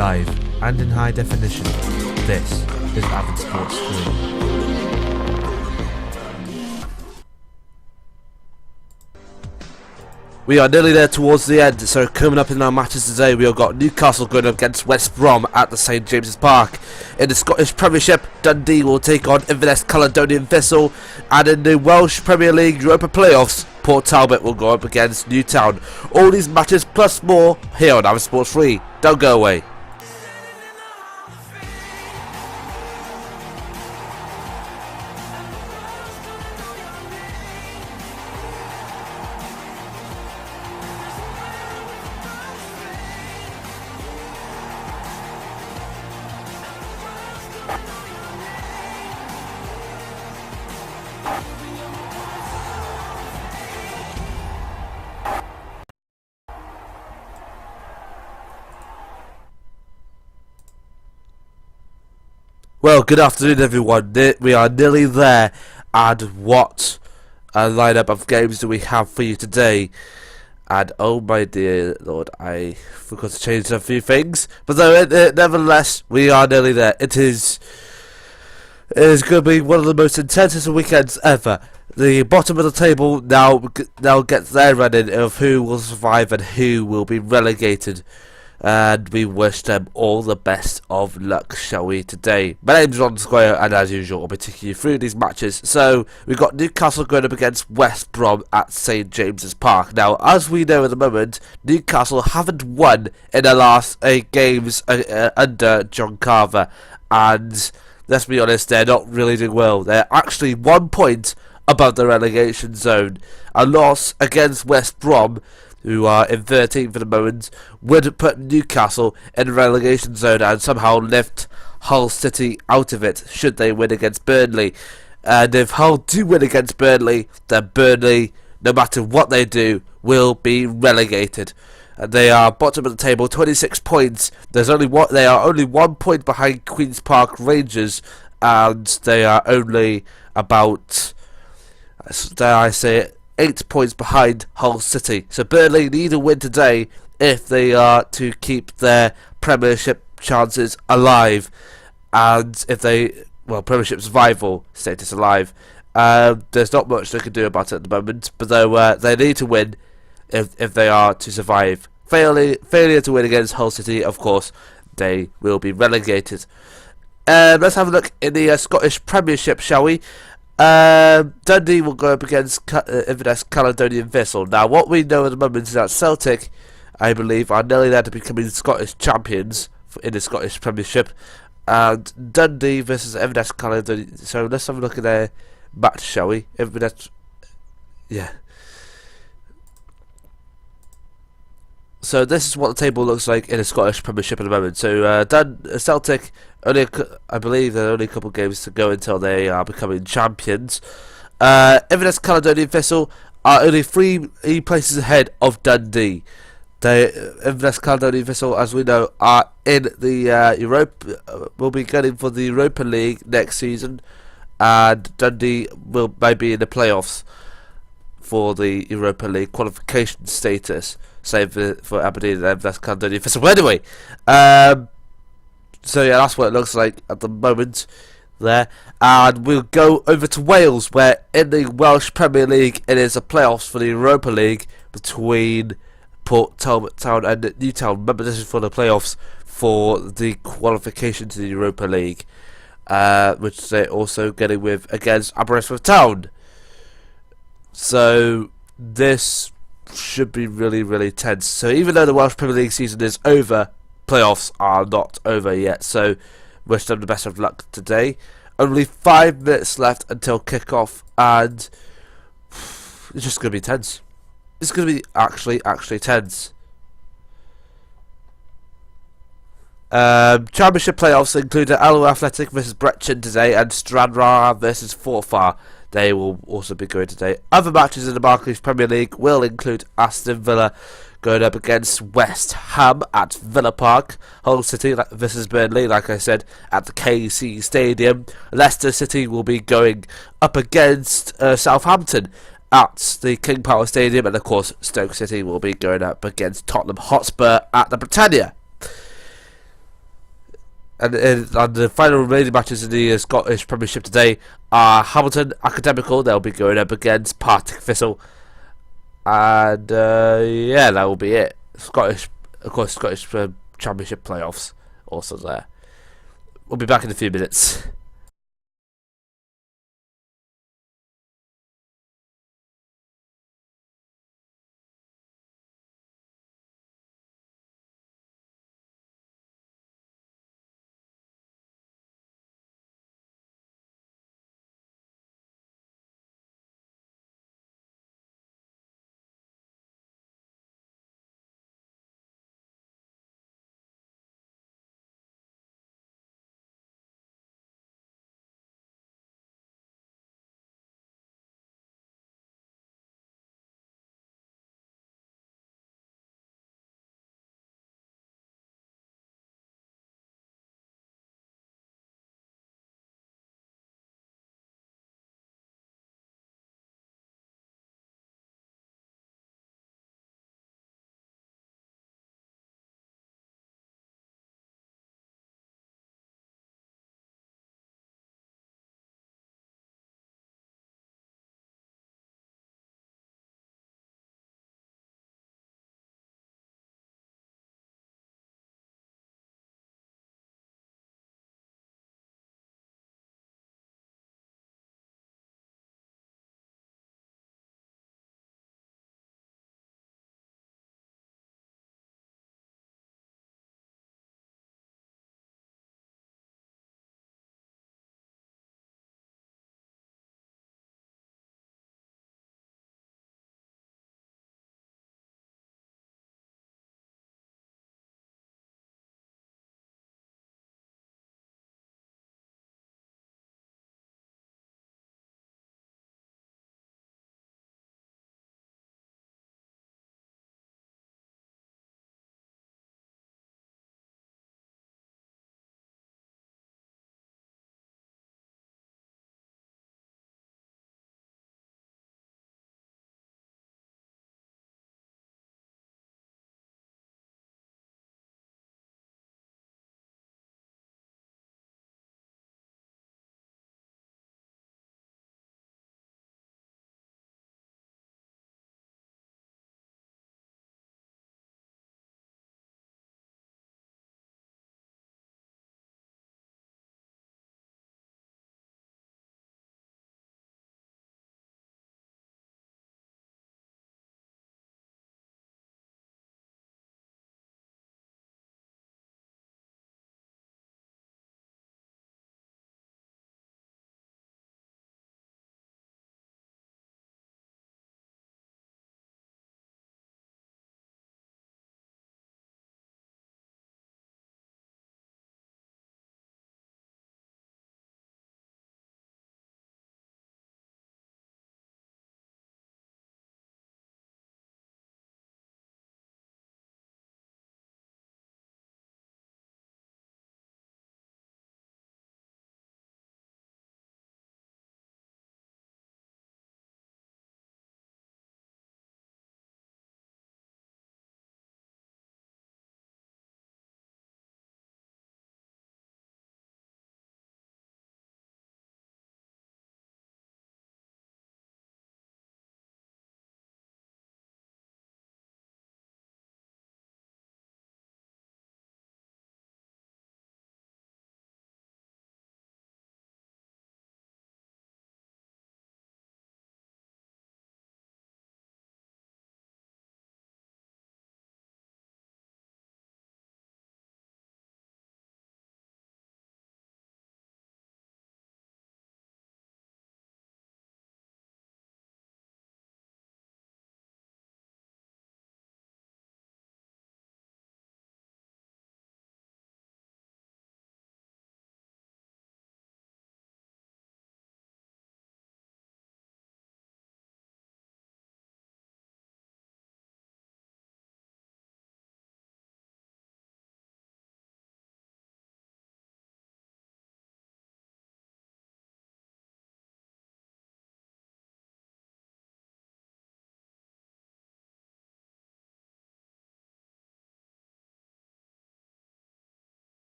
live and in high definition. This is Avid Sports 3. We are nearly there towards the end, so coming up in our matches today we have got Newcastle going up against West Brom at the St James's Park. In the Scottish Premiership, Dundee will take on Inverness, Caledonian, Thistle, and in the Welsh Premier League Europa playoffs, Port Talbot will go up against Newtown. All these matches plus more here on Avid Sports 3. Don't go away. Well, good afternoon everyone. We are nearly there, and what a lineup of games do we have for you today. And oh my dear lord, I forgot to change a few things, but nevertheless we are nearly there. It is going to be one of the most intense weekends ever. The bottom of the table now gets their running of who will survive and who will be relegated. And we wish them all the best of luck, shall we, today. My name's Ron Square, and as usual, I'll be taking you through these matches. So, we've got Newcastle going up against West Brom at St James's Park. Now, as we know at the moment, Newcastle haven't won in the last 8 games under John Carver. And, let's be honest, they're not really doing well. They're actually 1 point above the relegation zone. A loss against West Brom, who are in 13th for the moment, would put Newcastle in the relegation zone and somehow lift Hull City out of it should they win against Burnley. And if Hull do win against Burnley, then Burnley, no matter what they do, will be relegated. And they are bottom of the table, 26 points. They are only 1 point behind Queen's Park Rangers, and they are only about, dare I say it, 8 points behind Hull City. So Burnley need a win today if they are to keep their Premiership chances alive, and if they, well, Premiership survival status alive. There's not much they can do about it at the moment, but they need to win if they are to survive. Failure to win against Hull City, of course, they will be relegated. Let's have a look in the Scottish Premiership, shall we? Dundee will go up against Inverness, Caledonian, Thistle. Now, what we know at the moment is that Celtic, I believe, are nearly there to becoming Scottish champions in the Scottish Premiership. And Dundee versus Inverness, Caledonian. So let's have a look at their match, shall we? Inverness, yeah. So this is what the table looks like in the Scottish Premiership at the moment. So Celtic, I believe there are only a couple of games to go until they are becoming champions. Inverness, Caledonian, Thistle are only 3 places ahead of Dundee. Inverness, Caledonian, Thistle, as we know, are in the will be getting for the Europa League next season, and Dundee might be in the playoffs for the Europa League qualification status, save for Aberdeen and Inverness, Caledonian, Thistle. But anyway, so yeah, that's what it looks like at the moment there. And we'll go over to Wales, where in the Welsh Premier League it is a playoffs for the Europa League between Port Talbot Town and Newtown. Remember, this is for the playoffs for the qualification to the Europa League, which they're also getting with against Aberystwyth Town. So this should be really, really tense. So even though the Welsh Premier League season is over, playoffs are not over yet. So wish them the best of luck today. Only 5 minutes left until kick-off, and it's just going to be tense. It's going to be actually tense. Championship playoffs include Alloa Athletic versus Brechin today, and Stranraer versus Forfar. They will also be going today. Other matches in the Barclays Premier League will include Aston Villa going up against West Ham at Villa Park. Hull City versus Burnley, like I said, at the KC Stadium. Leicester City will be going up against Southampton at the King Power Stadium, and of course Stoke City will be going up against Tottenham Hotspur at the Britannia. And the final remaining matches in the Scottish Premiership today are Hamilton Academical. They'll be going up against Partick Thistle, and yeah, that will be it. Scottish, of course, Scottish Championship playoffs also there. We'll be back in a few minutes.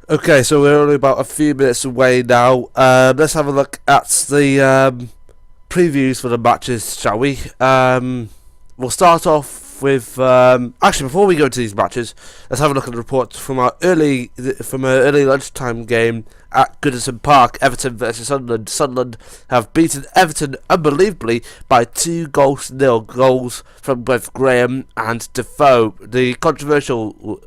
Okay, so we're only about a few minutes away now. Let's have a look at the previews for the matches, shall we? We'll start off with actually, before we go into these matches, let's have a look at the report from our early lunchtime game at Goodison Park. Everton versus Sunderland. Sunderland have beaten Everton unbelievably by 2-0. Goals from both Graham and Defoe. The controversial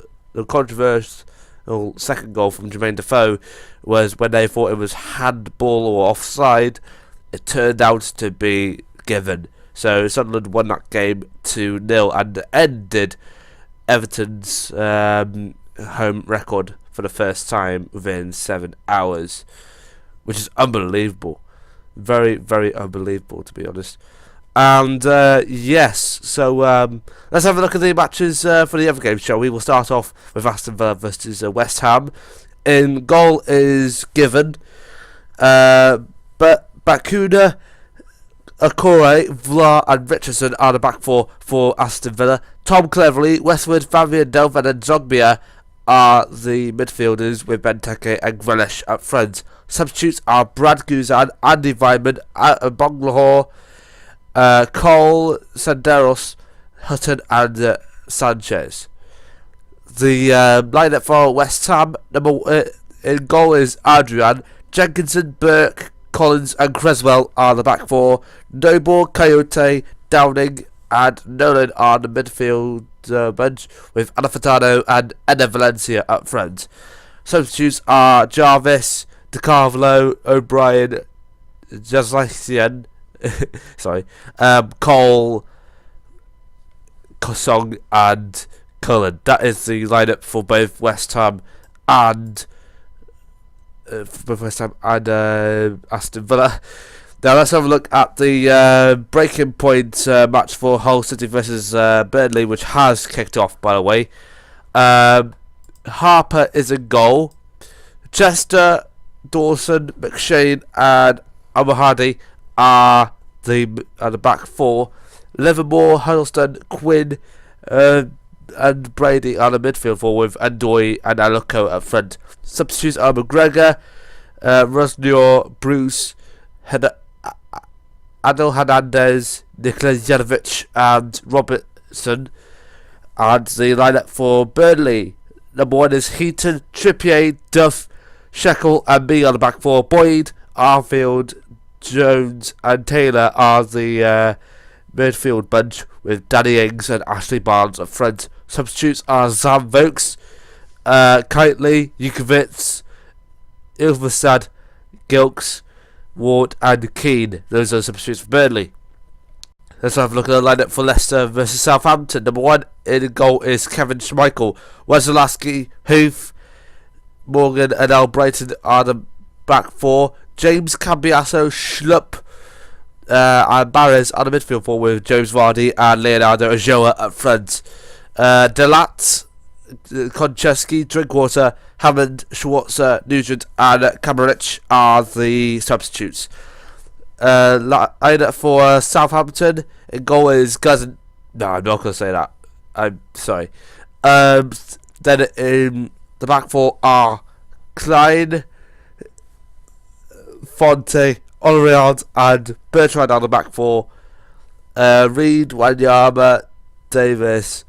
second goal from Jermaine Defoe was when they thought it was handball or offside. It turned out to be given. So Sunderland won that game 2-0 and ended Everton's home record for the first time within 7 hours, which is unbelievable. Very, very unbelievable, to be honest. And yes, so let's have a look at the matches for the other games, shall we? We'll start off with Aston Villa versus West Ham. In goal is given, but Bakuna, Akore, Vla and Richardson are the back four for Aston Villa. Tom Cleverley, Westwood, Fabian Delphin and Zogbia are the midfielders, with Benteke and Grealish up front. Substitutes are Brad Guzan, Andy Vyman, Bonglahor, Cole, Senderos, Hutton and Sanchez. The lineup for West Ham, in goal is Adrian. Jenkinson, Burke, Collins and Creswell are the back four. Noble, Coyote, Downing and Nolan are the midfield bench, with Anafitano and Eder Valencia up front. Substitutes are Jarvis, DeCarvalho, O'Brien, Jaslacian, Cole, Kosong and Cullen. That is the lineup for both West Ham and Aston Villa. Now let's have a look at the breaking point match for Hull City versus Burnley, which has kicked off, by the way. Harper is in goal. Chester, Dawson, McShane and Amahadi are the back four. Livermore, Huddleston, Quinn and Brady are the midfield four, with Andoy and Aluko up front. Substitutes are McGregor, Rosnior, Bruce, Adel Hernandez, Nicolas Janovic and Robertson. And the lineup for Burnley: number one is Heaton, Trippier, Duff, Shekel and me on the back four. Boyd, Arfield, Jones and Taylor are the midfield bunch, with Danny Ings and Ashley Barnes up front. Substitutes are Sam Vokes, Kitely, Jukovic, Ilvestad, Gilks, Ward and Keane. Those are the substitutes for Burnley. Let's have a look at the lineup for Leicester versus Southampton. Number one in goal is Kevin Schmeichel. Wazalaski, Hoof, Morgan and Albrighton are the back four. James Cambiasso, Schlupp and Barres are the midfield four, with James Vardy and Leonardo Ajoa up front. Delat, Konchesky, Drinkwater, Hammond, Schwarzer, Nugent and Kamarich are the substitutes. Lineup for Southampton, in goal is Cousin. No, I'm not going to say that. I'm sorry. Then in the back four are Klein, Fonte, Olriard and Bertrand on the back four. Reed, Wanyama, Davis,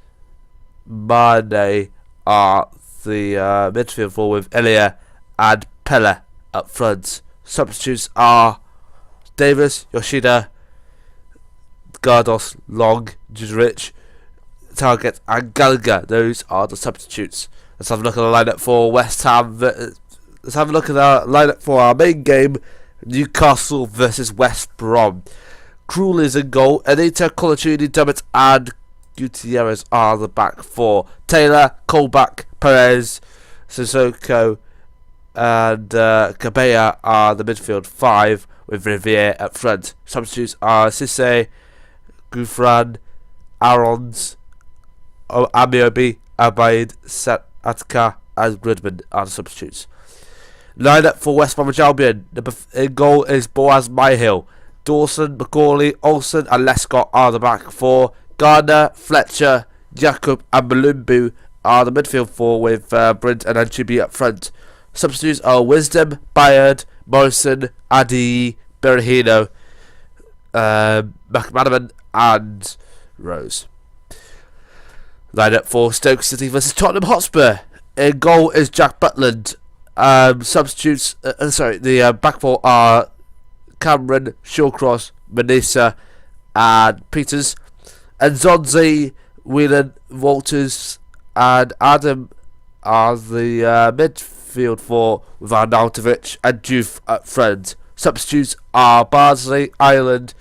Mane are the midfield four, with Elia and Pella up front. Substitutes are Davis, Yoshida, Gardos, Long, Judrich, Target and Gallagher. Those are the substitutes. Let's have a look at the lineup for West Ham. Let's have a look at the lineup for our main game: Newcastle versus West Brom. Krul is in goal. Anita, Colaccini, Dummett and Gutierrez are the back four. Taylor, Colback, Perez, Sissoko and Cabella are the midfield five, with Riviere up front. Substitutes are Cisse, Gouffran, Arons, Amiobi, Abaid, Atka and Goodman are the substitutes. Lineup for West Bromwich Albion. In goal is Boaz Myhill. Dawson, Macaulay, Olsen and Lescott are the back four. Gardner, Fletcher, Jacob and Malumbu are the midfield four, with Brint and Anchubi up front. Substitutes are Wisdom, Bayard, Morrison, Adi, Berahino, McManaman and Rose. Lineup for Stoke City versus Tottenham Hotspur. In goal is Jack Butland. Substitutes, the back four are Cameron, Shawcross, Manisa and Peters. And Zonzi, Whelan, Walters and Adam are the midfield four with Arnautovic and Juve up front. Substitutes are Bardsley, Ireland,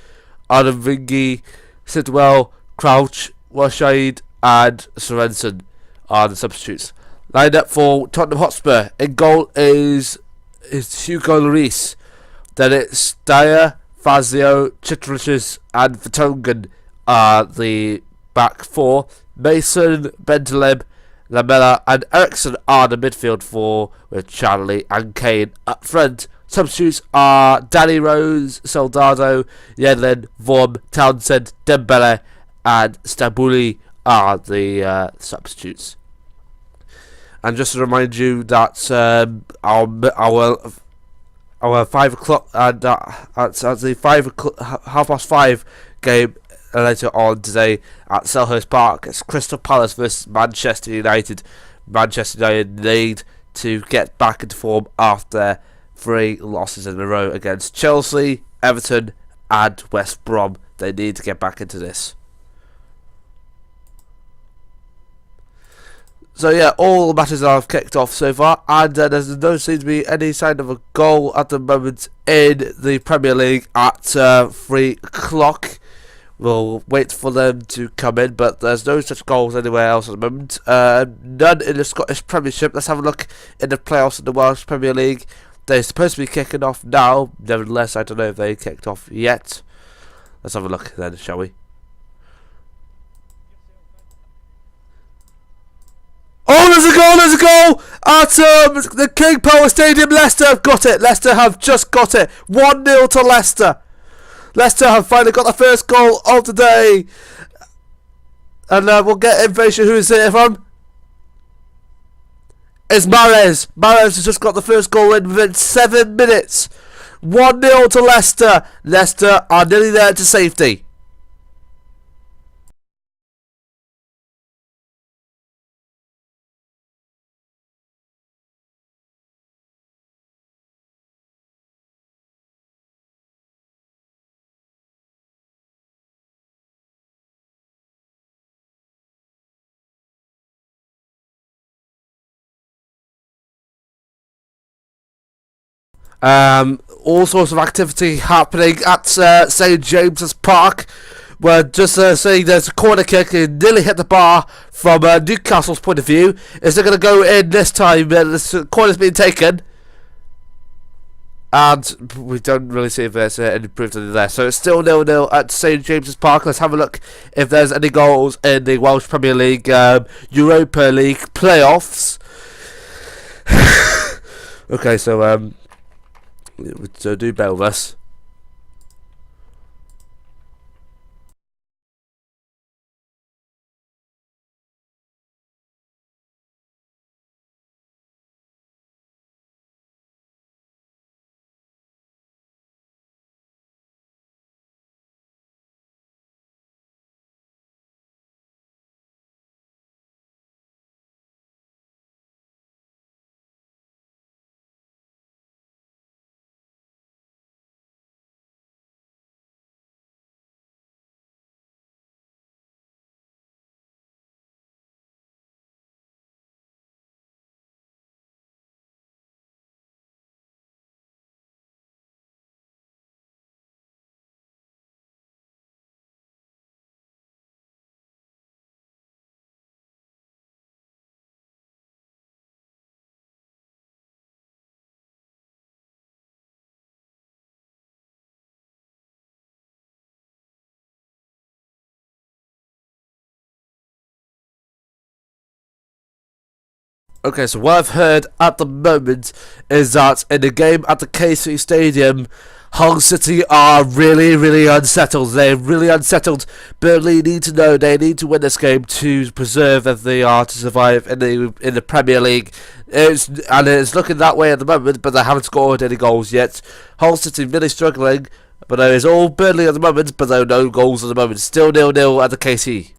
Arnavingi, Sidwell, Crouch, Washaid and Sorensen are the substitutes. Lined up for Tottenham Hotspur. In goal is Hugo Lloris. Then it's Dyer, Fazio, Chitriches and Vertonghen are the back four. Mason, Bentaleb, Lamella and Ericsson are the midfield four with Charlie and Kane up front. Substitutes are Danny Rose, Soldado, Yedlin, Vorm, Townsend, Dembele and Stabuli are the substitutes. And just to remind you that our 5 o'clock and at the 5 o'clock, 5:30 game later on today at Selhurst Park, it's Crystal Palace versus Manchester United. Manchester United need to get back into form after 3 losses in a row against Chelsea, Everton and West Brom. They need to get back into this. So yeah, all the matches have kicked off so far, and there's no seem to be any sign of a goal at the moment in the Premier League at 3 o'clock. We'll wait for them to come in, but there's no such goals anywhere else at the moment. None in the Scottish Premiership. Let's have a look in the playoffs in the Welsh Premier League. They're supposed to be kicking off now. Nevertheless, I don't know if they kicked off yet. Let's have a look then, shall we? Oh, there's a goal at the King Power Stadium. Leicester have got it. Leicester have just got it. 1-0 to Leicester. Leicester have finally got the first goal of the day. And we'll get information who is it from. It's Mahrez. Mahrez has just got the first goal in within 7 minutes. 1-0 to Leicester. Leicester are nearly there to safety. All sorts of activity happening at St James's Park. We're just saying there's a corner kick. It nearly hit the bar from Newcastle's point of view. Is it going to go in this time? This corner's been taken. And we don't really see if there's any proof of it there. So it's still 0-0 at St James's Park. Let's have a look if there's any goals in the Welsh Premier League, Europa League playoffs. Okay, so do bear with us. Okay, so what I've heard at the moment is that in the game at the KC Stadium, Hull City are really unsettled. They're really unsettled. Burnley need to know they need to win this game to preserve as they are to survive in the Premier League. It's looking that way at the moment, but they haven't scored any goals yet. Hull City really struggling, but there is all Burnley at the moment, but there are no goals at the moment. Still 0-0 at the KC.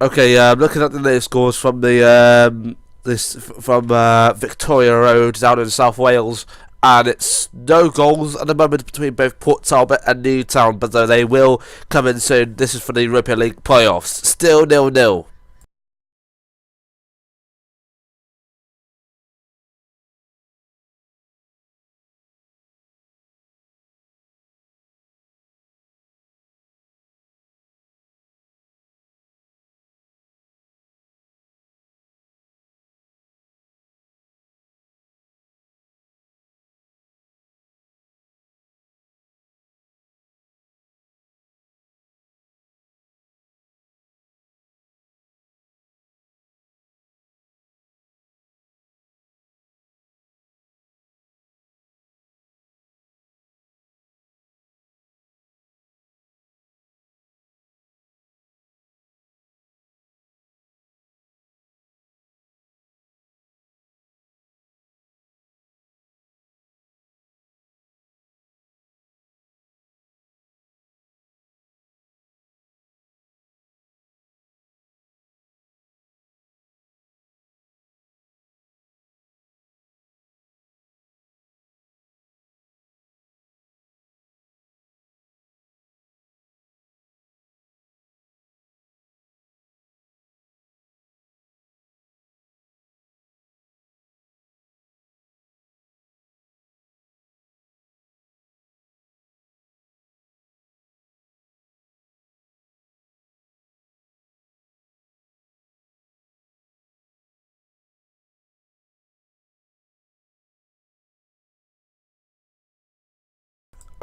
Okay, I'm looking at the latest scores from Victoria Road down in South Wales, and it's no goals at the moment between both Port Talbot and Newtown, but though they will come in soon. This is for the European League playoffs. Still 0-0.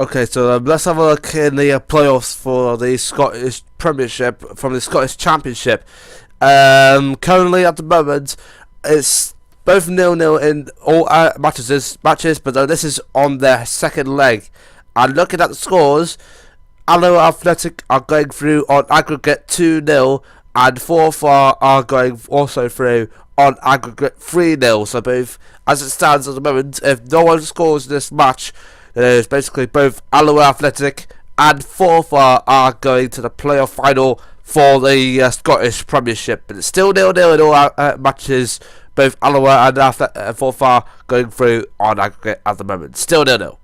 Okay, so let's have a look in the playoffs for the Scottish Premiership from the Scottish Championship. Currently at the moment, it's both 0-0 in all matches, but this is on their second leg. And looking at the scores, Allo Athletic are going through on aggregate 2-0, and Forfar are going also through on aggregate 3-0. So both, as it stands at the moment, if no one scores this match, there's basically both Allo Athletic and Forfar are going to the playoff final for the Scottish Premiership. But it's still 0-0 in all matches. Both Alloa and Forfar going through on aggregate at the moment. Still 0-0.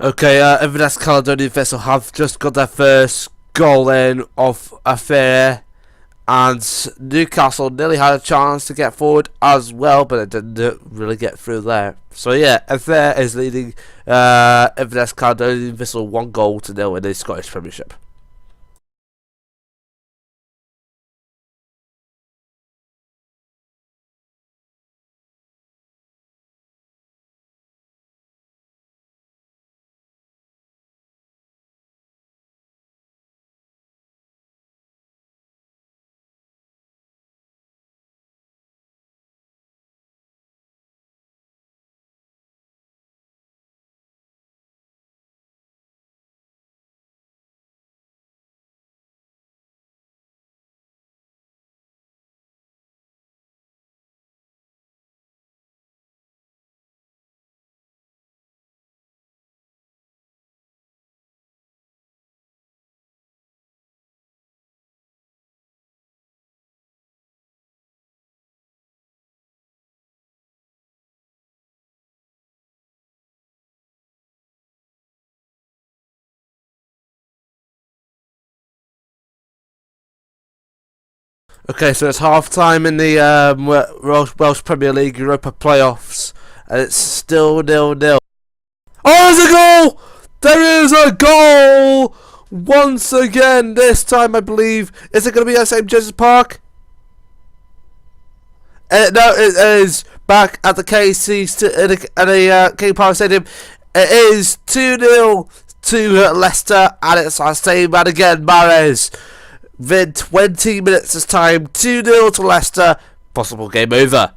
Okay, Inverness, Caledonian, Thistle have just got their first goal in of affair, and Newcastle nearly had a chance to get forward as well, but it didn't really get through there. So yeah, affair is leading Inverness, Caledonian, Thistle 1-0 in the Scottish Premiership. Okay, so it's half time in the Welsh Premier League Europa playoffs, and it's still 0-0. Oh, there's a goal! There is a goal! Once again, this time I believe. Is it going to be at St. James's Park? No, it is back at the KC at the King Power Stadium. It is 2-0 to Leicester, and it's our same man again, Mahrez. Within 20 minutes this time, 2-0 to Leicester. Possible game over.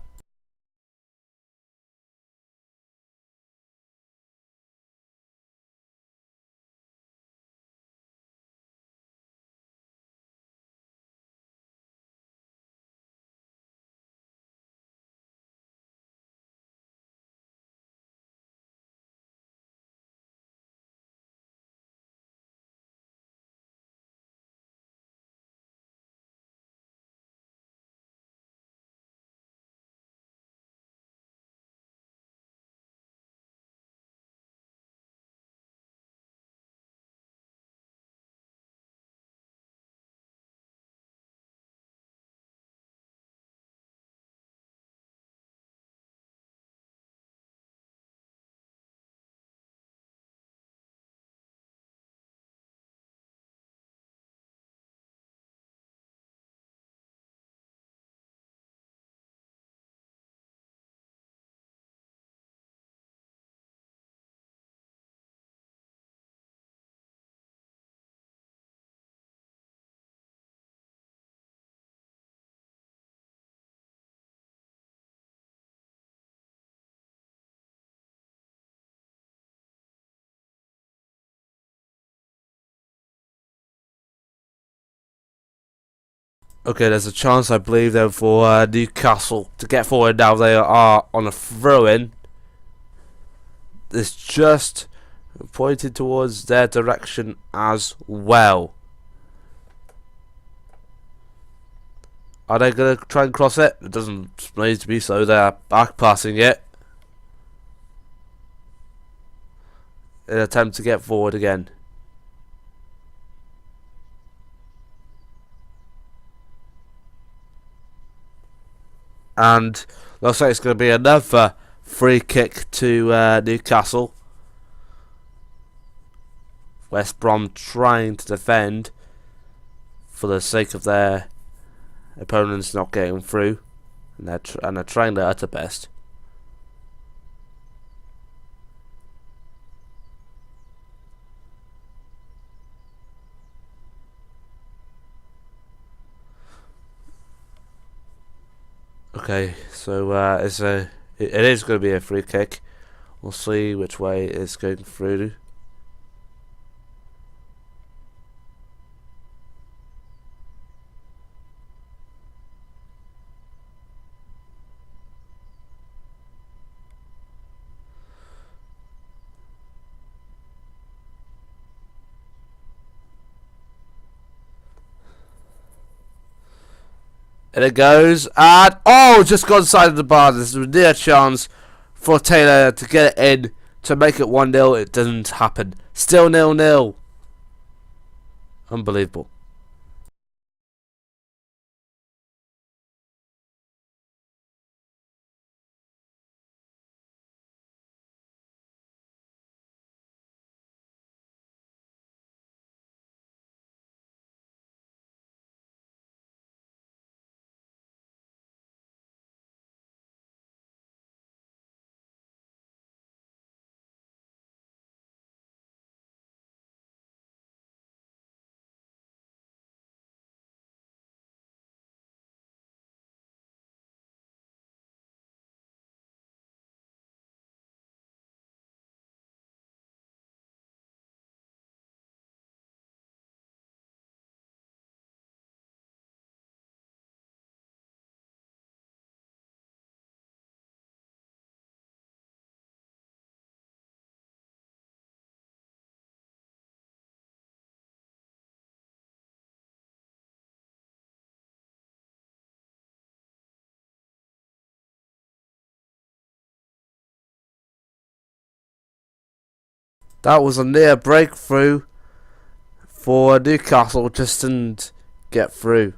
Okay, there's a chance, I believe, though, for Newcastle to get forward now. They are on a throw-in. It's just pointed towards their direction as well. Are they going to try and cross it? It doesn't need to be so. They're back passing it in an attempt to get forward again. And looks like it's going to be another free kick to Newcastle. West Brom trying to defend for the sake of their opponents not getting through, and they're trying their utter best. Okay, so it is going to be a free kick. We'll see which way it's going through. And it goes, and just gone side of the bar. This is a near chance for Taylor to get it in to make it 1-0. It didn't happen. Still 0-0. Unbelievable. That was a near breakthrough for Newcastle, just didn't get through.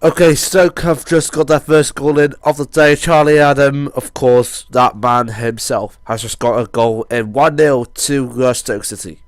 Okay, Stoke have just got their first goal in of the day. Charlie Adam, of course, that man himself, has just got a goal in 1-0 to Stoke City.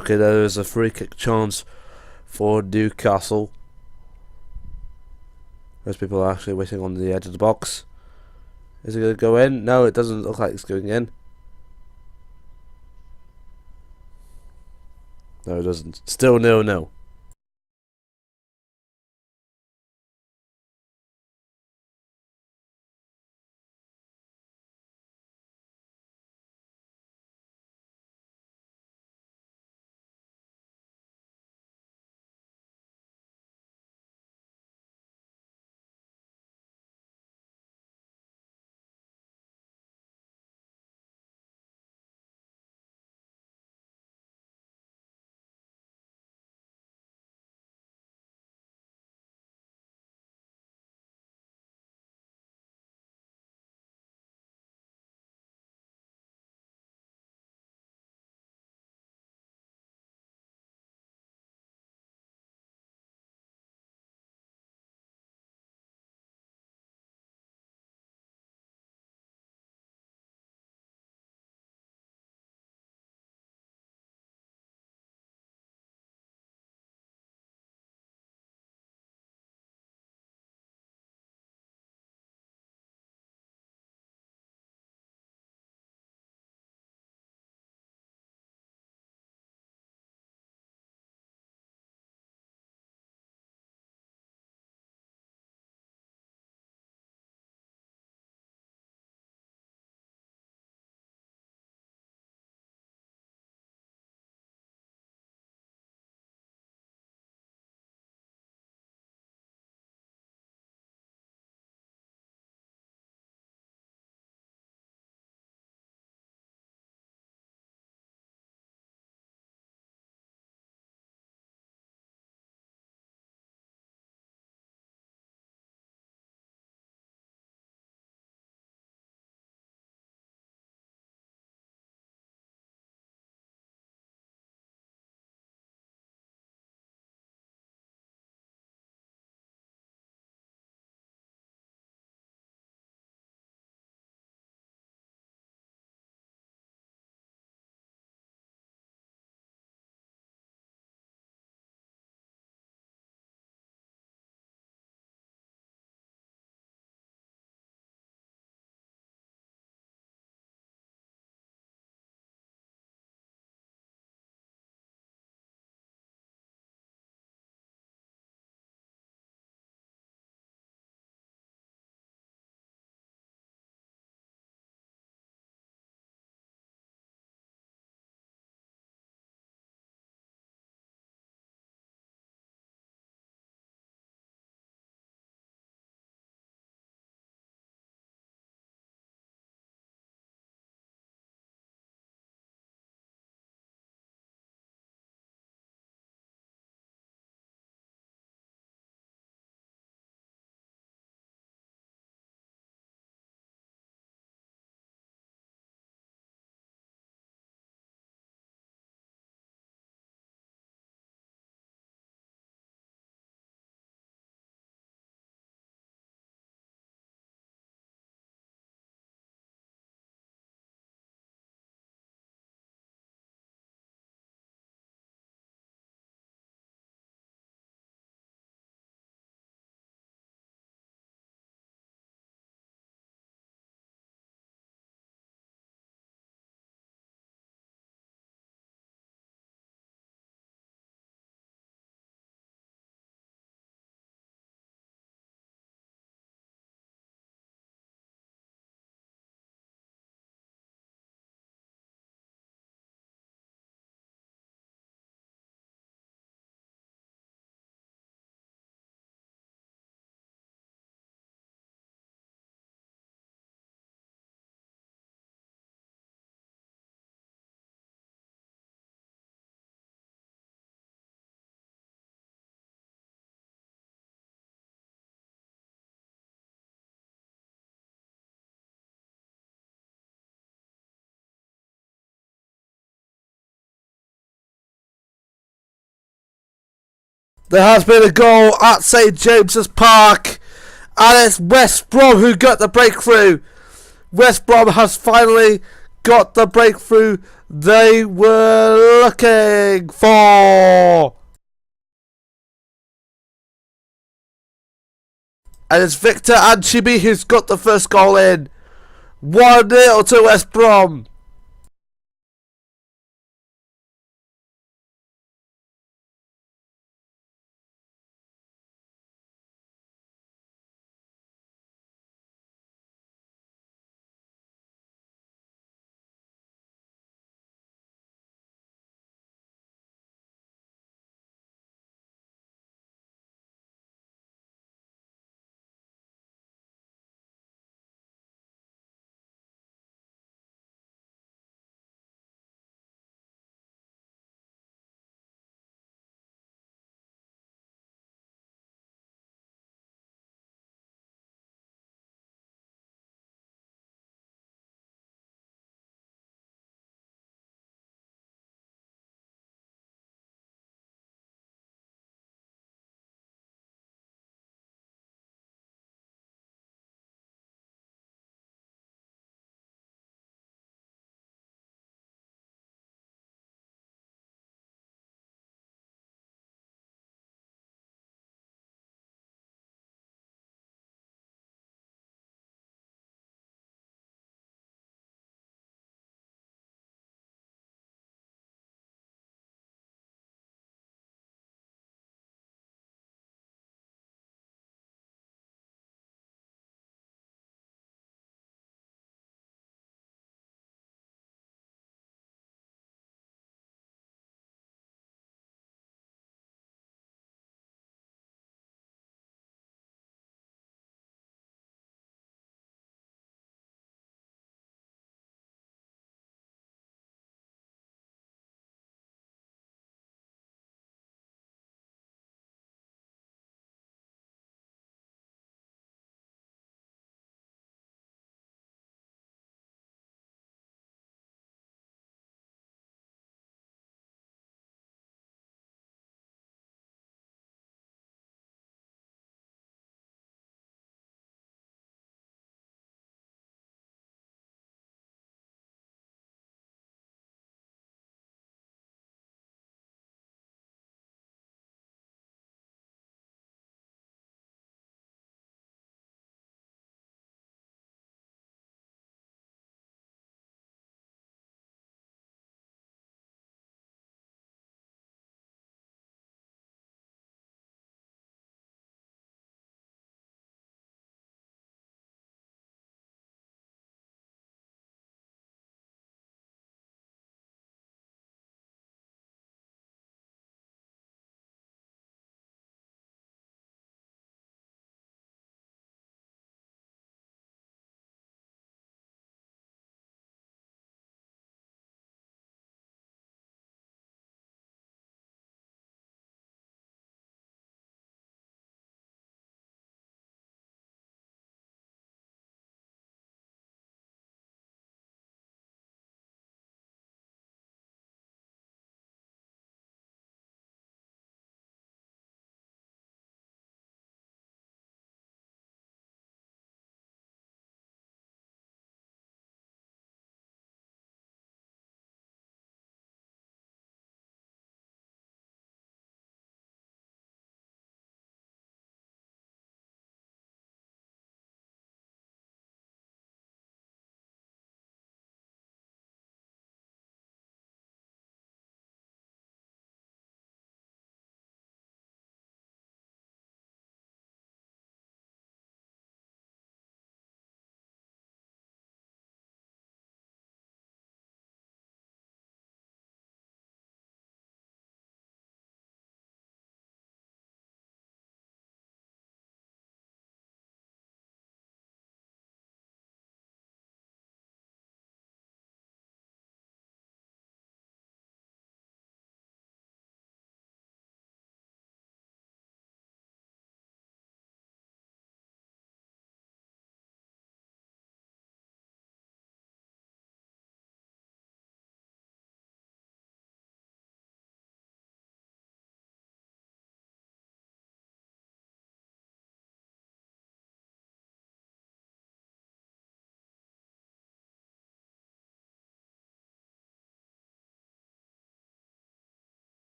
Okay, there is a free kick chance for Newcastle. Most people are actually waiting on the edge of the box. Is it going to go in? No, it doesn't look like it's going in. No, it doesn't. Still 0-0. There has been a goal at St James's Park, and it's West Brom who got the breakthrough. West Brom has finally got the breakthrough they were looking for. And it's Victor Anchibi who's got the first goal in. 1-0 to West Brom.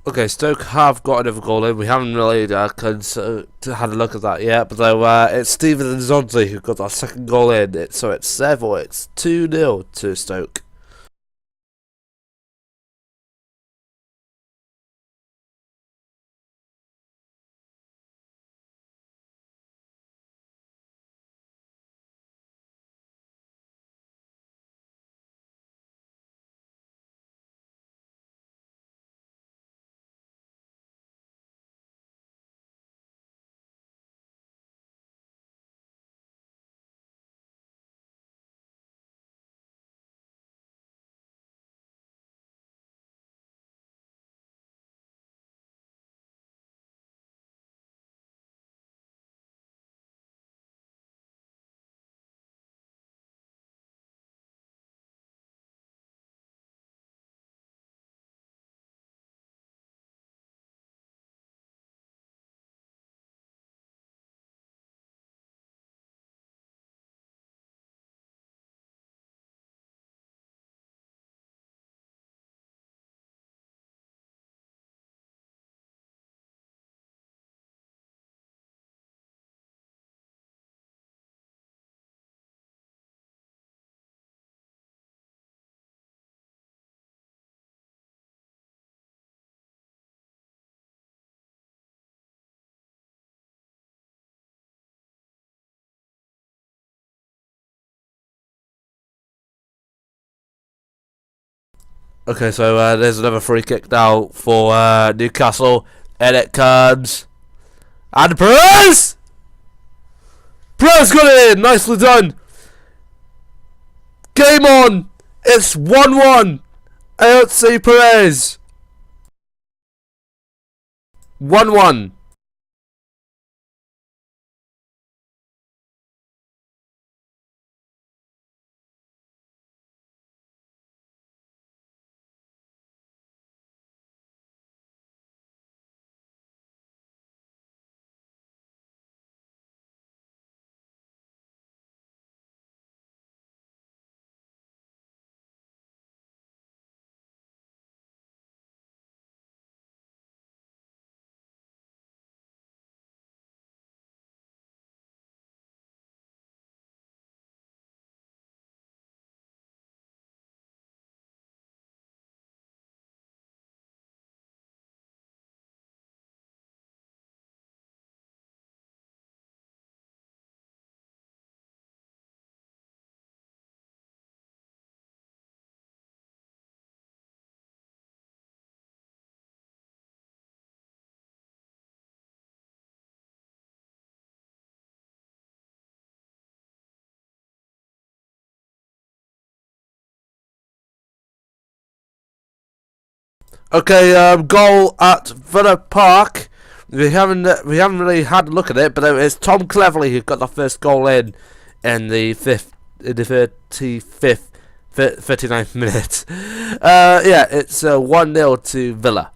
Okay, Stoke have got another goal in. We haven't really had a look at that yet, but it's Steven and Zonzi who got our second goal in. So it's therefore it's 2-0 to Stoke. Okay, so there's another free kick now for Newcastle, and it comes. And Perez! Perez got it in! Nicely done! Game on! It's 1-1! A.F.C. Perez! 1-1. Okay, goal at Villa Park. We haven't really had a look at it, but it's Tom Cleverley who got the first goal in the 39th minute. Yeah, it's 1-0 to Villa.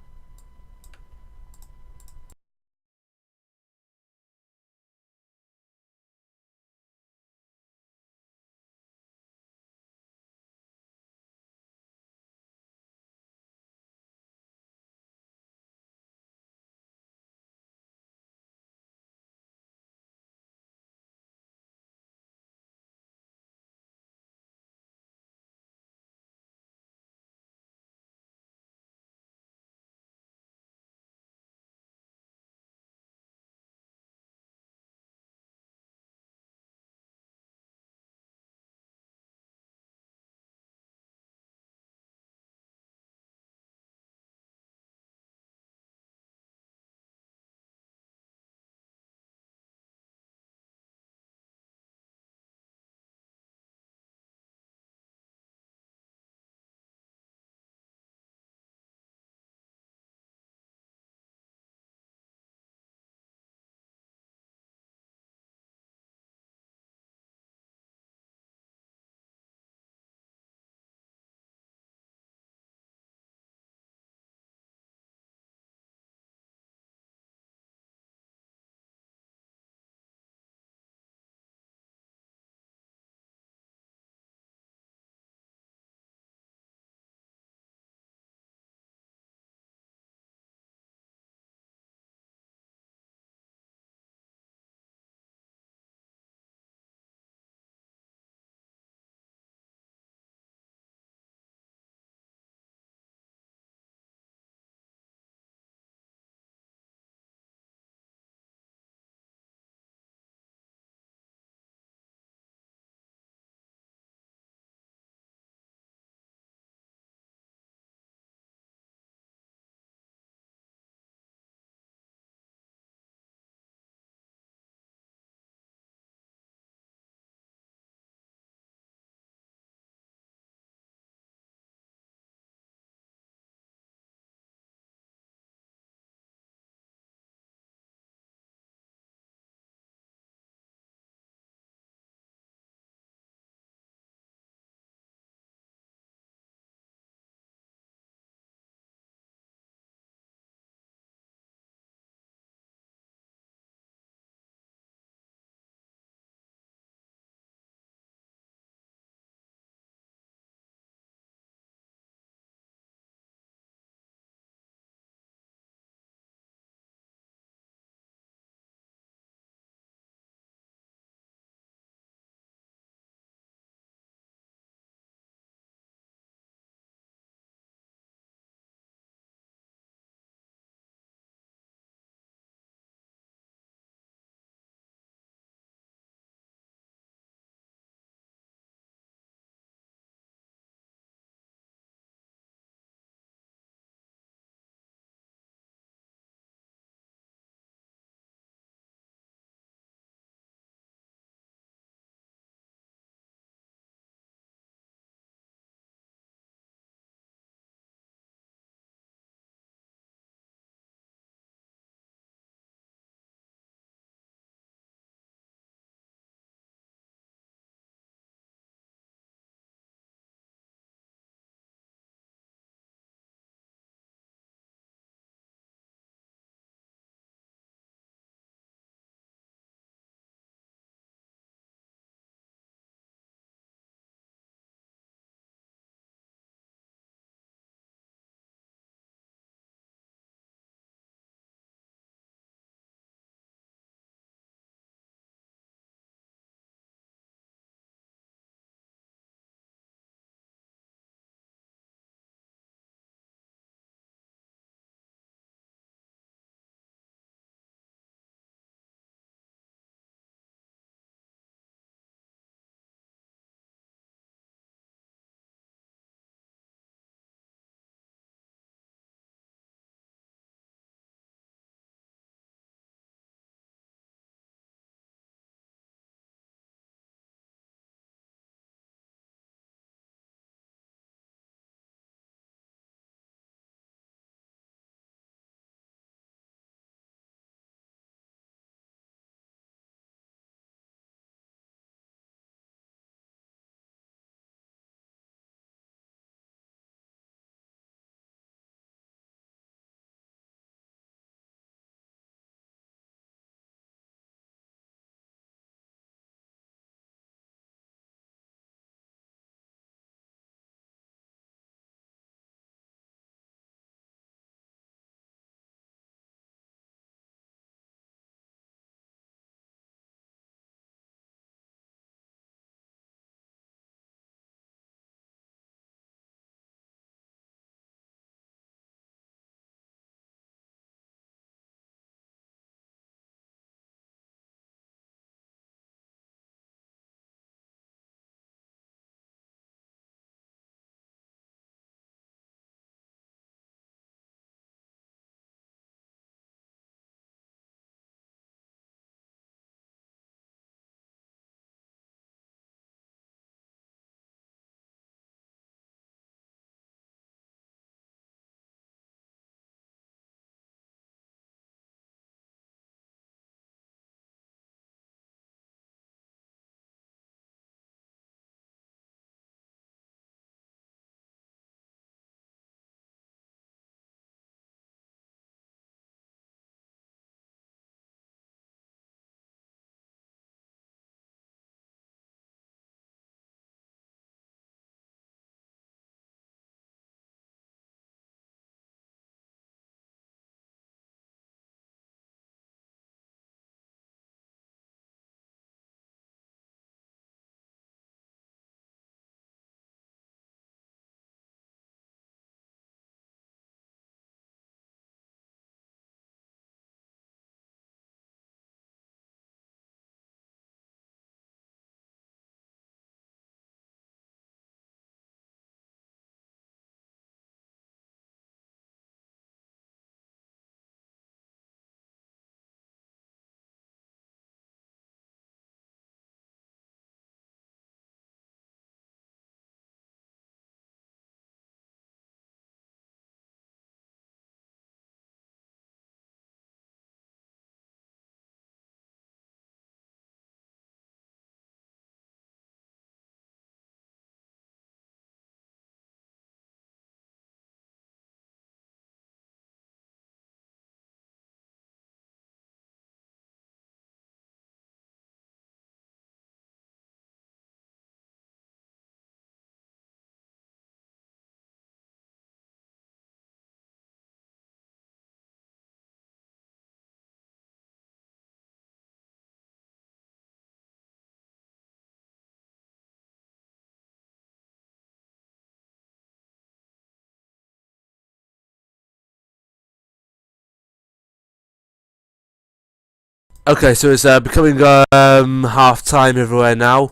Okay, so it's becoming half time everywhere now.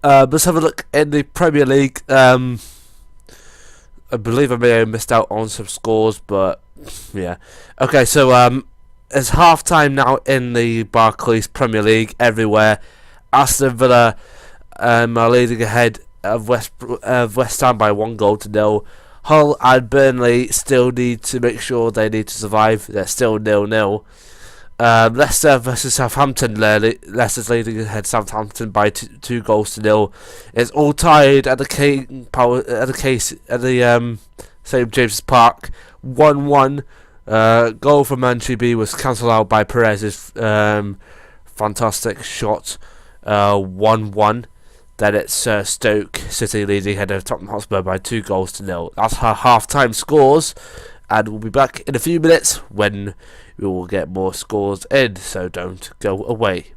Let's have a look in the Premier League. I believe I may have missed out on some scores, but yeah. Okay, so it's half time now in the Barclays Premier League everywhere. Aston Villa are leading ahead of West Ham by 1 goal to 0. Hull and Burnley still need to make sure they need to survive. They're still 0-0. Leicester versus Southampton. Leicester's leading ahead Southampton by 2 goals to 0. It's all tied at the St James's Park, 1-1. Goal from Manchester B was cancelled out by Perez's fantastic shot. 1-1. Then it's Stoke City leading ahead of Tottenham Hotspur by 2 goals to 0. That's her half-time scores, and we'll be back in a few minutes when we will get more scores in, so don't go away.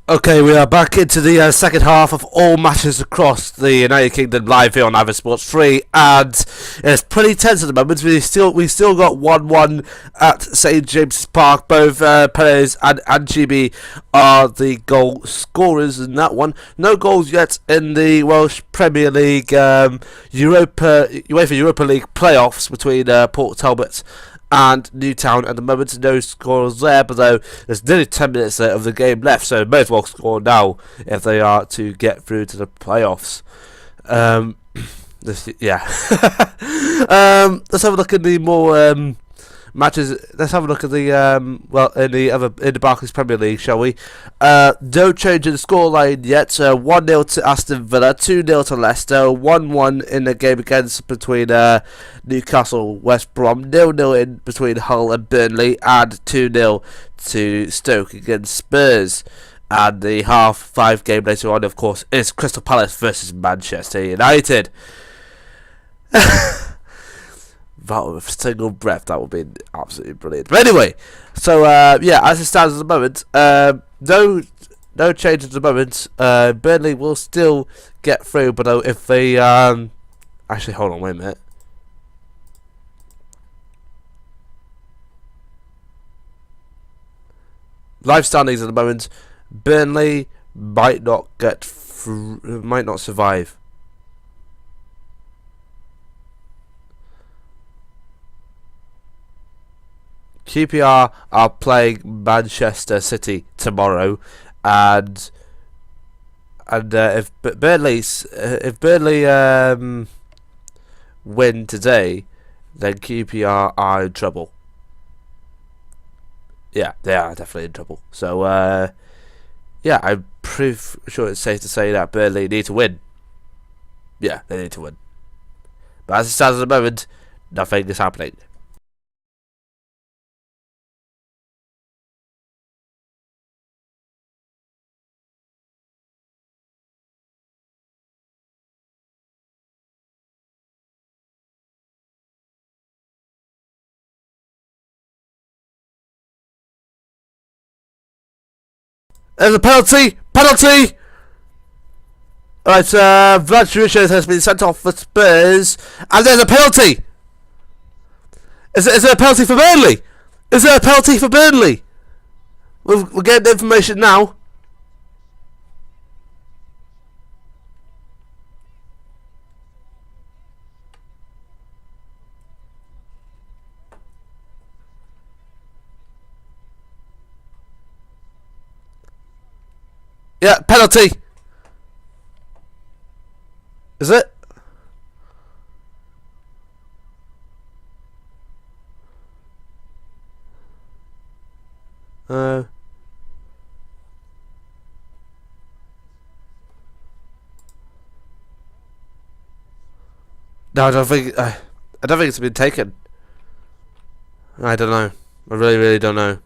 Okay, we are back into the second half of all matches across the United Kingdom live here on Avid Sports 3, and it's pretty tense at the moment. We still got 1-1 at St James's Park. Both Perez and Anchibi are the goal scorers in that one. No goals yet in the Welsh Premier League UEFA Europa League playoffs between Port Talbot and Newtown at the moment. No scores there, but though there's nearly 10 minutes of the game left, so may as well score now if they are to get through to the playoffs. Yeah. Let's have a look at the more matches. Let's have a look at the in the Barclays Premier League, shall we? No change in the scoreline yet. 1-0 to Aston Villa, 2-0 to Leicester, 1-1 in the game against between Newcastle, West Brom, 0-0 in between Hull and Burnley, and 2-0 to Stoke against Spurs. And the half-5 game later on, of course, is Crystal Palace versus Manchester United. That with a single breath, that would be absolutely brilliant. But anyway, so yeah, as it stands at the moment, no change at the moment. Burnley will still get through, but if they actually hold on, wait a minute. Live standings at the moment, Burnley might not survive. QPR are playing Manchester City tomorrow, and if Burnley win today, then QPR are in trouble. Yeah, they are definitely in trouble. So yeah, I'm pretty sure it's safe to say that Burnley need to win. Yeah, they need to win. But as it stands at the moment, nothing is happening. There's a penalty! Penalty! Alright, Vlad Richards has been sent off for Spurs, and there's a penalty! Is there a penalty for Burnley? Is there a penalty for Burnley? We'll get the information now. Yeah, penalty! Is it? No, I don't think. I don't think it's been taken. I don't know. I really, really don't know.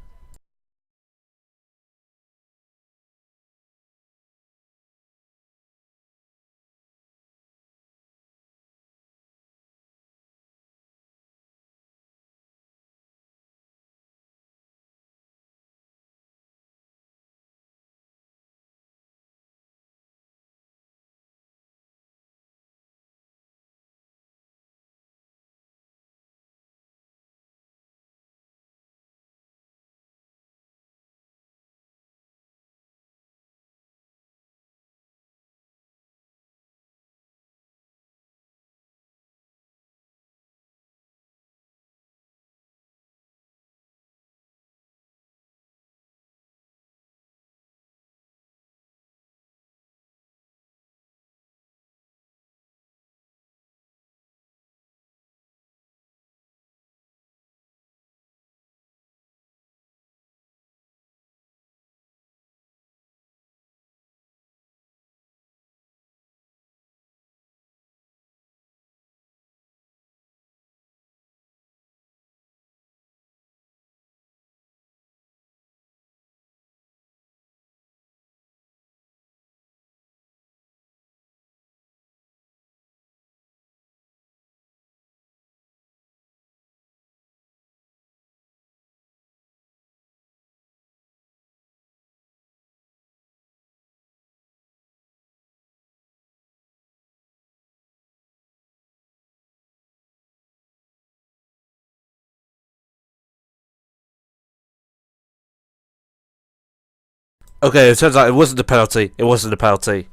Okay, it turns out it wasn't a penalty. It wasn't a penalty.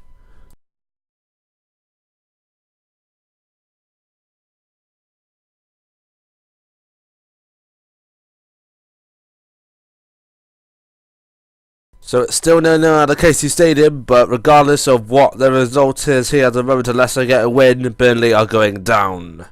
So it's still 0-0 at the KC Stadium, but regardless of what the result is here at the moment, unless they get a win, Burnley are going down.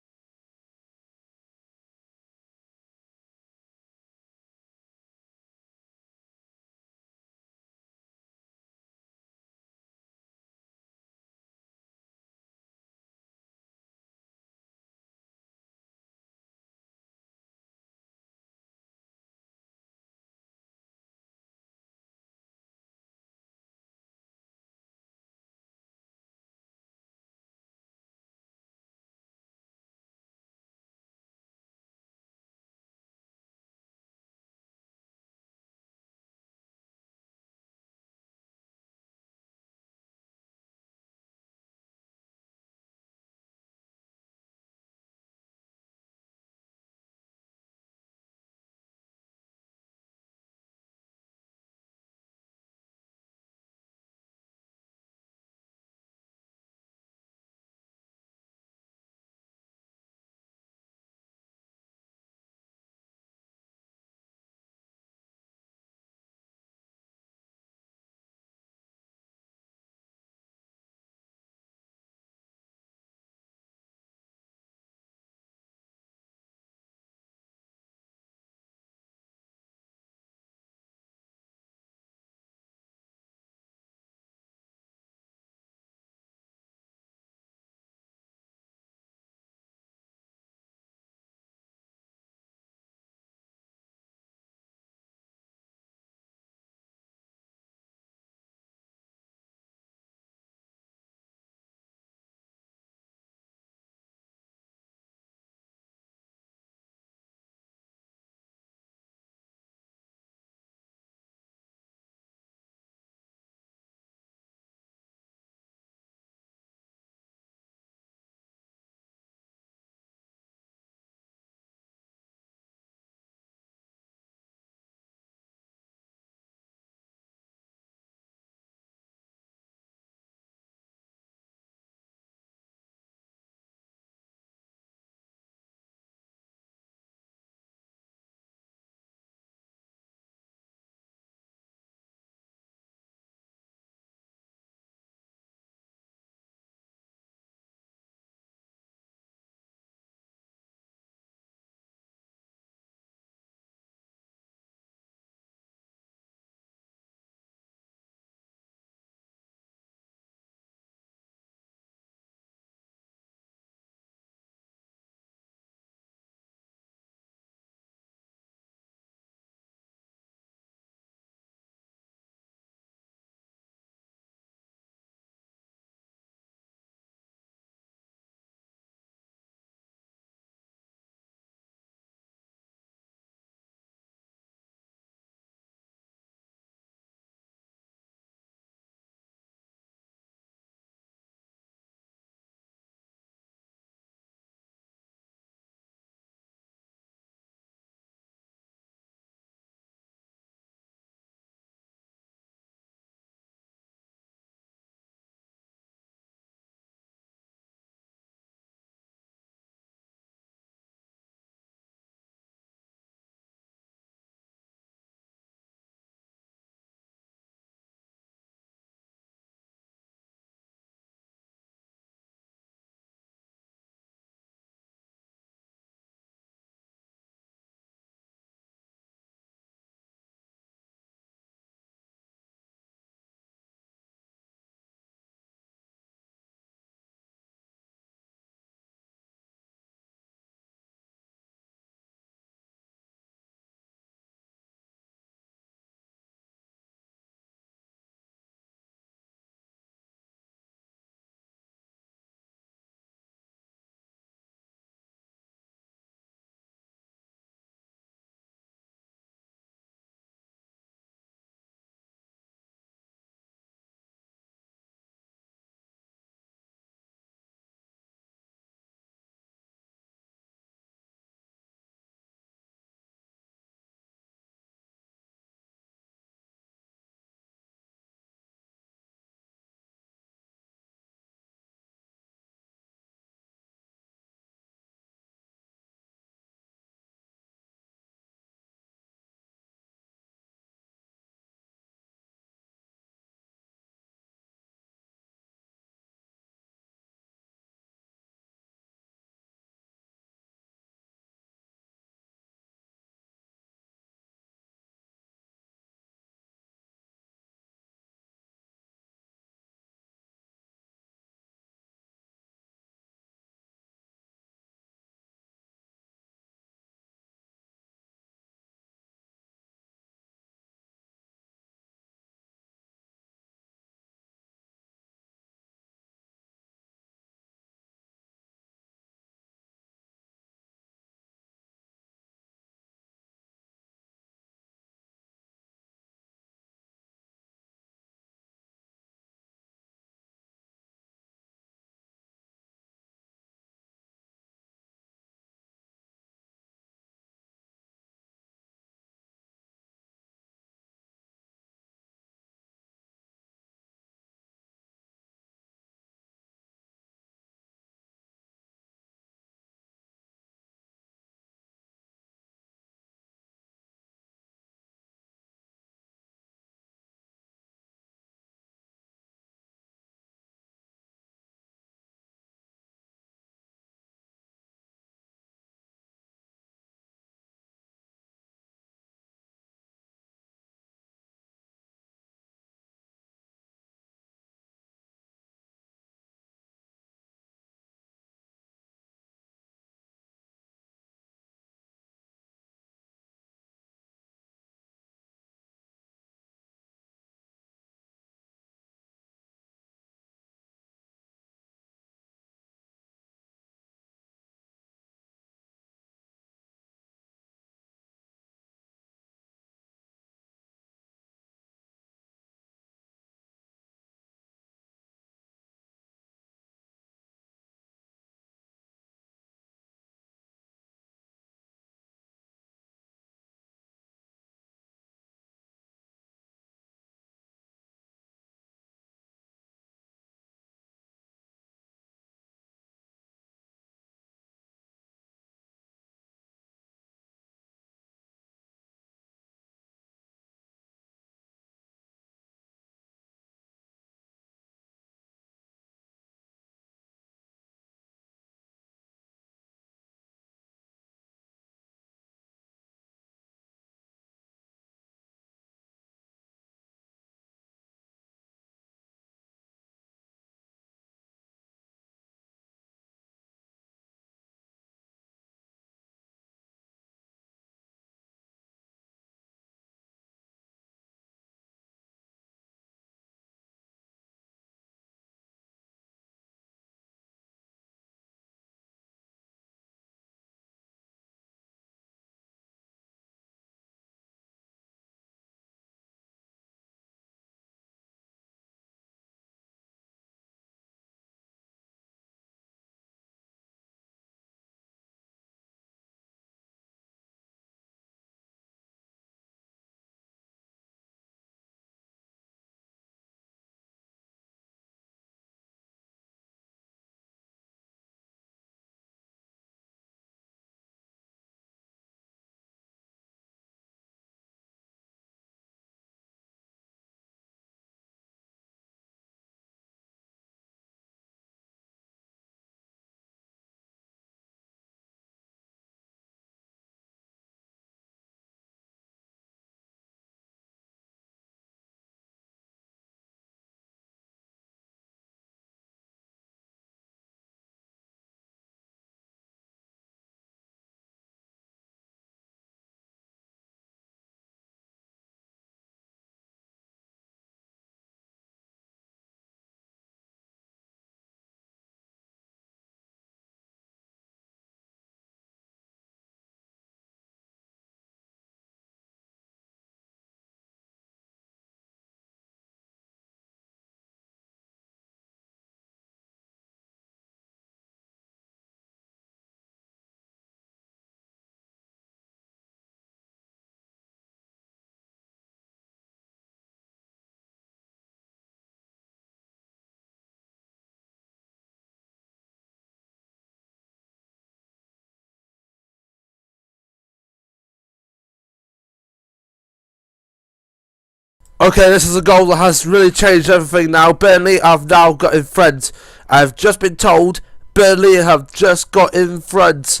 Okay, this is a goal that has really changed everything now. Burnley have now got in front. I've just been told Burnley have just got in front.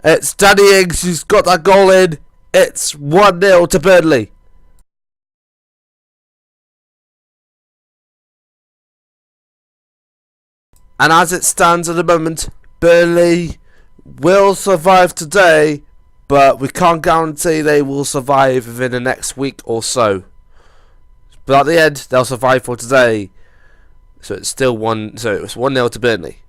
It's Danny Ings who's got that goal in. It's 1-0 to Burnley. And as it stands at the moment, Burnley will survive today, but we can't guarantee they will survive within the next week or so. But at the end, they'll survive for today. So it's still one. So it's 1-0 to Burnley.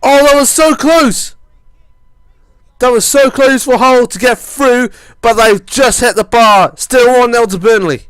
Oh, that was so close! That was so close for Hull to get through, but they've just hit the bar. Still 1-0 to Burnley.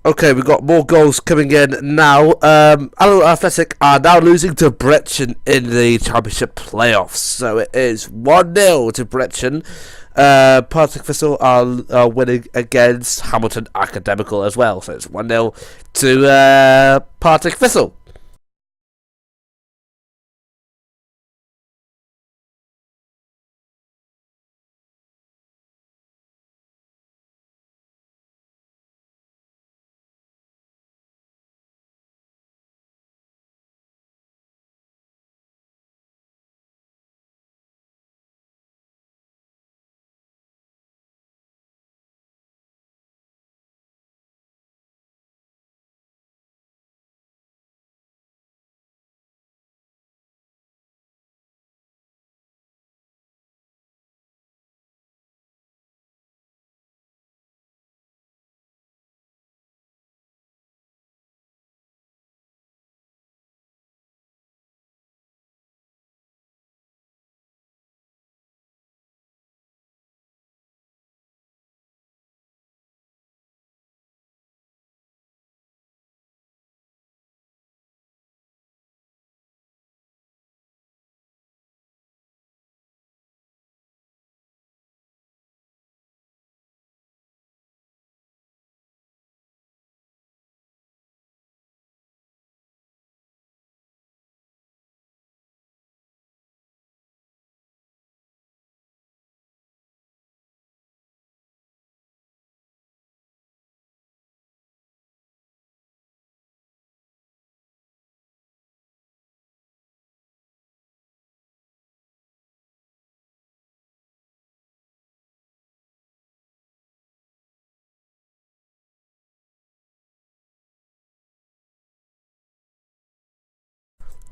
Okay, we've got more goals coming in now. A.F.C are now losing to Brechin in the Championship playoffs. So it is 1-0 to Brechin. Partick Thistle are winning against Hamilton Academical as well. So it's 1-0 to Partick Thistle.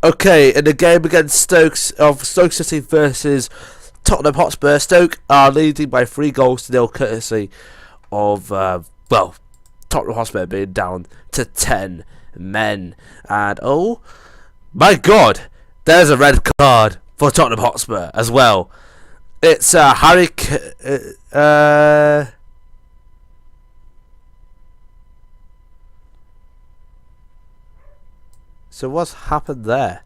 Okay, in the game against Stoke City versus Tottenham Hotspur, Stoke are leading by 3 goals to 0, courtesy of Tottenham Hotspur being down to 10 men. And oh my God, there's a red card for Tottenham Hotspur as well. It's Harry. So what's happened there?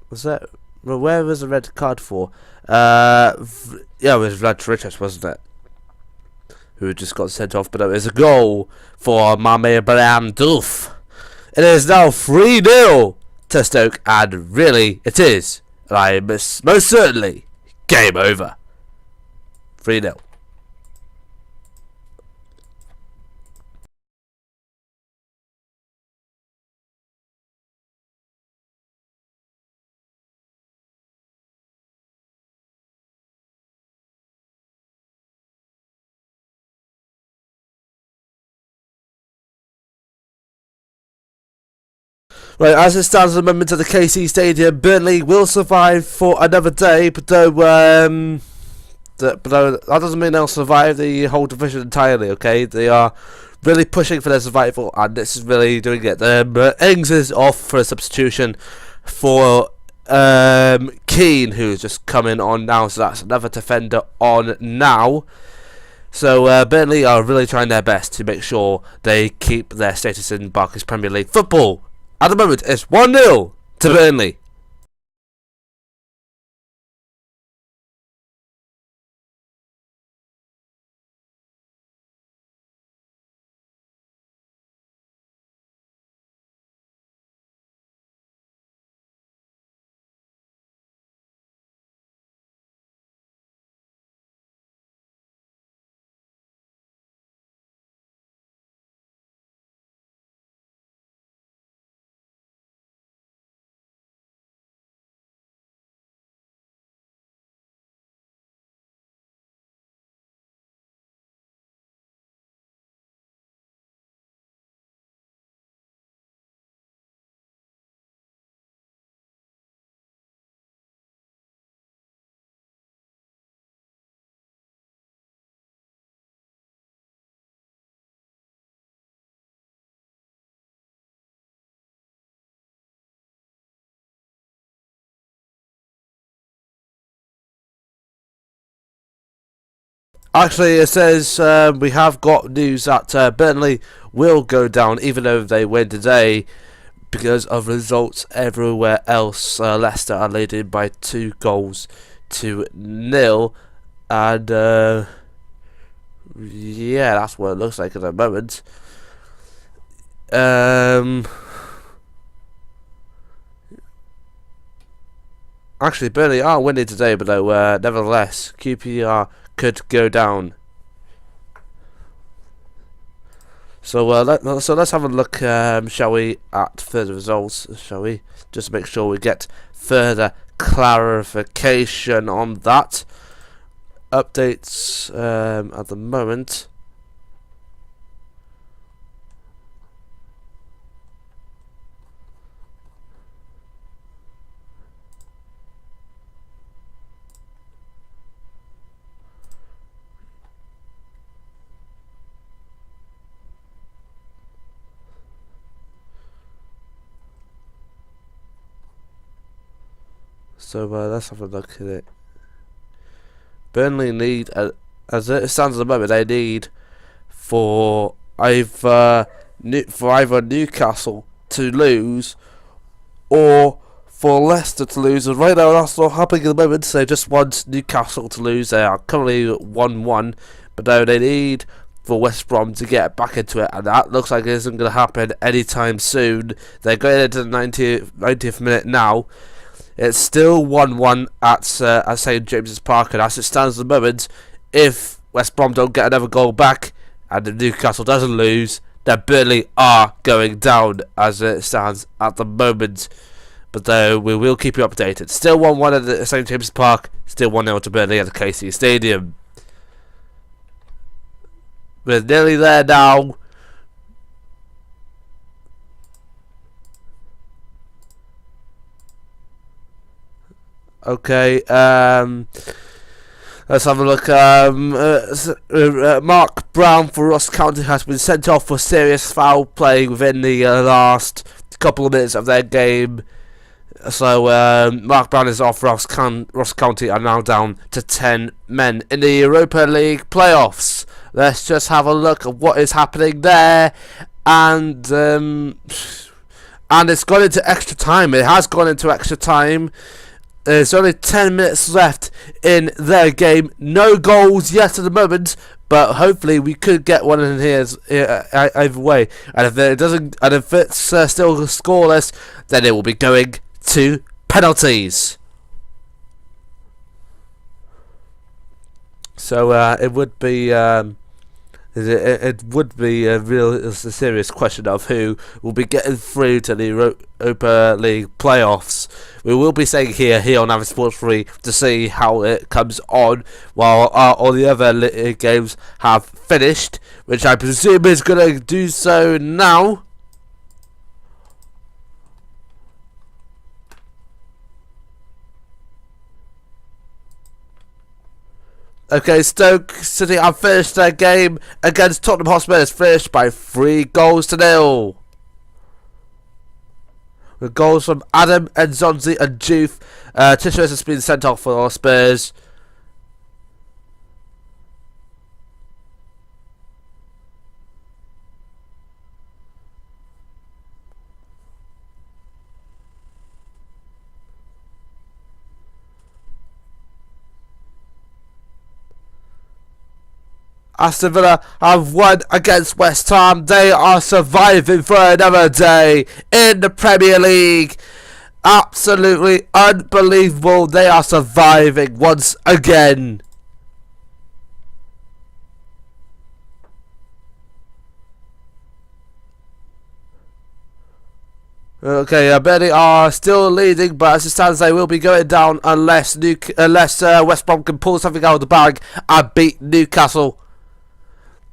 Was that? Well, where was the red card for? Yeah, it was Vlad Richards, wasn't it? Who just got sent off, but it was a goal for Mame Brandulf. It is now 3-0 to Stoke, and really, it is. Like, most certainly, game over. 3-0. Right, as it stands at the moment at the KC Stadium, Burnley will survive for another day, but that doesn't mean they'll survive the whole division entirely, okay? They are really pushing for their survival, and this is really doing it. Ings is off for a substitution for Keane, who's just coming on now, so that's another defender on now. So Burnley are really trying their best to make sure they keep their status in Barclays Premier League football. At the moment, it's 1-0 to Burnley. Actually, it says we have got news that Burnley will go down, even though they win today, because of results everywhere else. Leicester are leading by 2-0, and yeah, that's what it looks like at the moment. Actually, Burnley are winning today, but nevertheless, QPR could go down. So let's have a look, shall we, at further results, shall we? Just to make sure we get further clarification on that. Updates at the moment. So let's have a look at it. Burnley need, as it stands at the moment, they need for either Newcastle to lose or for Leicester to lose. And right now that's not happening at the moment. So just want Newcastle to lose. They are currently 1-1, but now they need for West Brom to get back into it, and that looks like it isn't going to happen anytime soon. They're going into the 90th minute now. It's still 1-1 at St James's Park, and as it stands at the moment, if West Brom don't get another goal back and if Newcastle doesn't lose, then Burnley are going down as it stands at the moment. But though we will keep you updated. Still 1-1 at St James's Park, still 1-0 to Burnley at the KC Stadium. We're nearly there now. Okay, let's have a look. Mark Brown for Ross County has been sent off for serious foul play within the last couple of minutes of their game. So Mark Brown is off. Ross County are now down to 10 men in the Europa League playoffs. Let's just have a look at what is happening there, and it's gone into extra time. It has gone into extra time. There's only 10 minutes left in their game. No goals yet at the moment, but hopefully we could get one in here either way. And if it doesn't, and if it's still scoreless, then it will be going to penalties. So it would be. It would be a serious question of who will be getting through to the Europa League playoffs. We will be staying here on Avid Sports 3 to see how it comes on while all the other games have finished, which I presume is going to do so now. Okay, Stoke City have finished their game against Tottenham Hotspur. It's finished by 3-0. With goals from Adam and Zonzi and Juve. Tishers has been sent off for Spurs. Aston Villa have won against West Ham. They are surviving for another day in the Premier League. Absolutely unbelievable. They are surviving once again. Okay, Burnley are still leading, but as it stands, they will be going down unless West Brom can pull something out of the bag and beat Newcastle.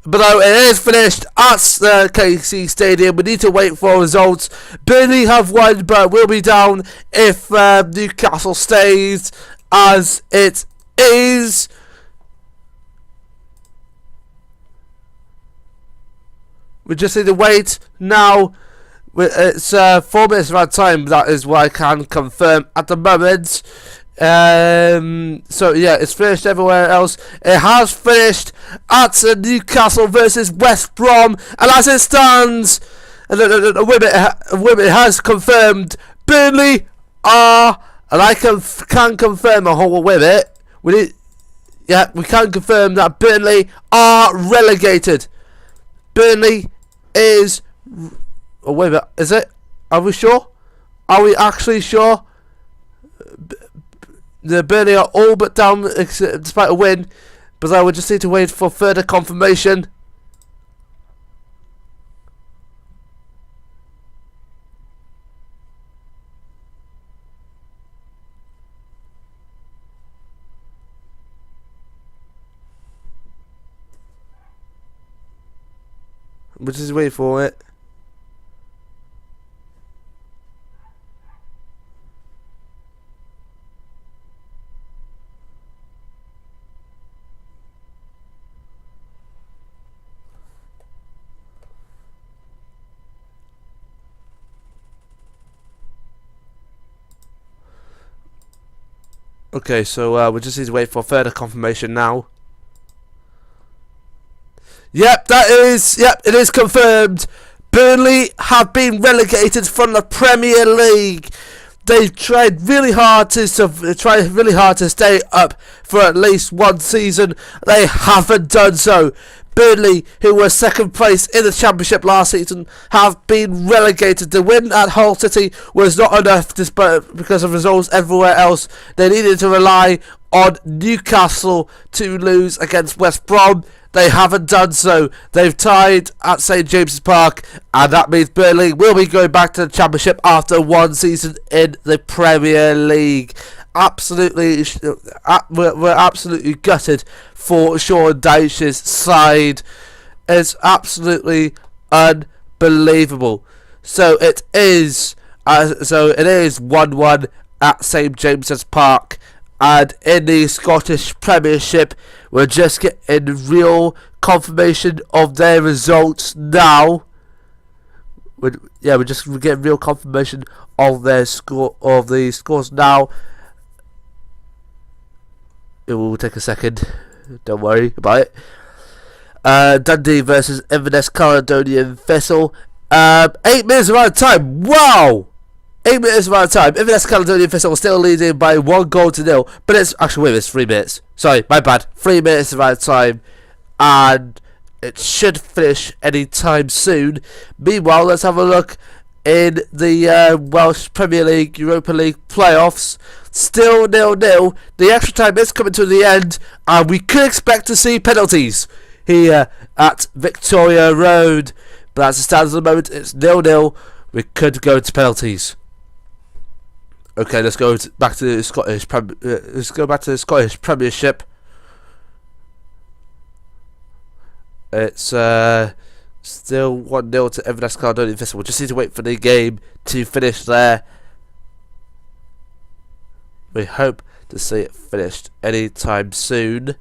But no, it is finished at the KC Stadium. We need to wait for results. Burnley have won, but will be down if Newcastle stays as it is. We just need to wait now. It's 4 minutes of our time. That is what I can confirm at the moment. So yeah, it's finished everywhere else. It has finished at Newcastle versus West Brom, and as it stands, Women has confirmed Burnley are, and I can confirm a whole with it. We can confirm that Burnley are relegated. Burnley is. Oh wait a minute, is it? Are we sure? Are we actually sure? The Burnley are all but down despite a win, but I would just need to wait for further confirmation. We'll just wait for it. Okay, so we just need to wait for further confirmation now. Yep, it is confirmed. Burnley have been relegated from the Premier League. They've tried really hard to stay up for at least one season. They haven't done so. Burnley, who were second place in the Championship last season, have been relegated. The win at Hull City was not enough because of results everywhere else. They needed to rely on Newcastle to lose against West Brom. They haven't done so. They've tied at St James's Park, and that means Burnley will be going back to the Championship after one season in the Premier League. Absolutely, we're absolutely gutted for Sean Dyche's side. It's absolutely unbelievable. So it is 1-1 at St James's Park. And in the Scottish Premiership, we're just getting real confirmation of their results now. We're just getting real confirmation of the scores now. It will take a second. Don't worry about it. Dundee versus Inverness, Caledonian, Thistle. 8 minutes around time. Wow! 8 minutes of our time. Inverness, Caledonian, Thistle still leading by 1-0. But it's actually, it's 3 minutes. Sorry, my bad. 3 minutes of our time, and it should finish any time soon. Meanwhile, let's have a look in the Welsh Premier League, Europa League playoffs. Still 0-0. The extra time is coming to the end, and we could expect to see penalties here at Victoria Road. But as it stands at the moment, it's 0-0. We could go to penalties. Okay, let's go back to the Scottish. Let's go back to the Scottish Premiership. It's still 1-0 to Inverness, Caledonian, Thistle. We'll just need to wait for the game to finish there. We hope to see it finished anytime soon.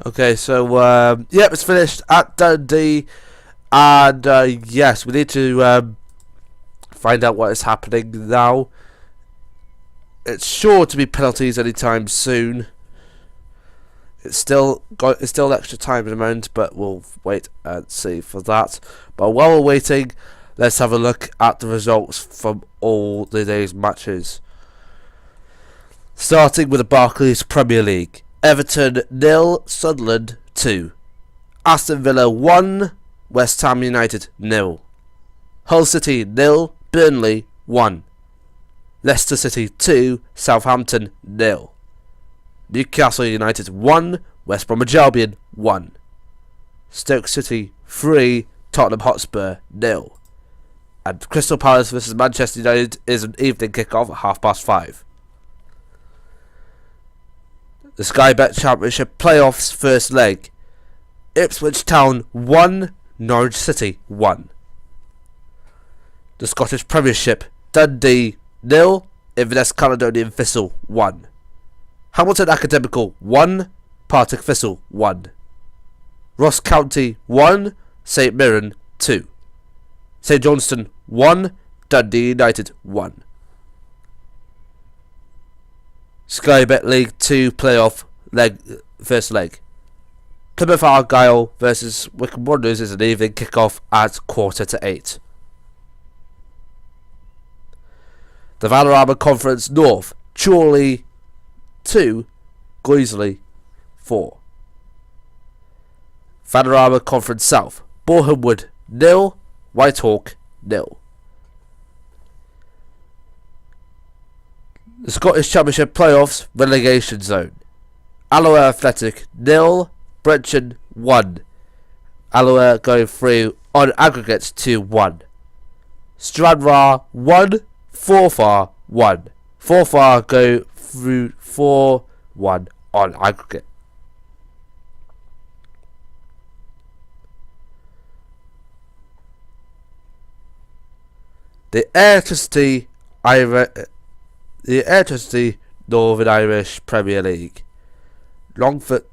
Okay, so yep, it's finished at Dundee, and yes, we need to find out what is happening now. It's sure to be penalties anytime soon. It's still extra time at the moment, but we'll wait and see for that. But while we're waiting, let's have a look at the results from all the day's matches. Starting with the Barclays Premier League. Everton 0, Sunderland 2. Aston Villa 1, West Ham United 0. Hull City 0, Burnley 1. Leicester City 2, Southampton 0. Newcastle United 1, West Bromwich Albion 1. Stoke City 3, Tottenham Hotspur 0. And Crystal Palace vs Manchester United is an evening kick-off at 5:30. The Sky Bet Championship Playoffs first leg. Ipswich Town 1, Norwich City 1. The Scottish Premiership, Dundee 0, Inverness Caledonian Thistle 1. Hamilton Academical 1, Partick Thistle 1. Ross County 1, St Mirren 2. St Johnstone 1, Dundee United 1. Sky Bet League 2 playoff first leg. Plymouth Argyle vs Wycombe Wanderers is an evening kick-off at 7:45. The Vanarama Conference North, Chorley 2, Guiseley 4. Vanarama Conference South, Boreham Wood 0, Whitehawk 0. The Scottish Championship Playoffs Relegation Zone. Alloa Athletic 0, Brechin 1. Alloa going through on aggregate 2-1. Stranraer 1, Forfar 1. Forfar go through 4-1 on aggregate. The Electricity Northern Irish Premier League. Longford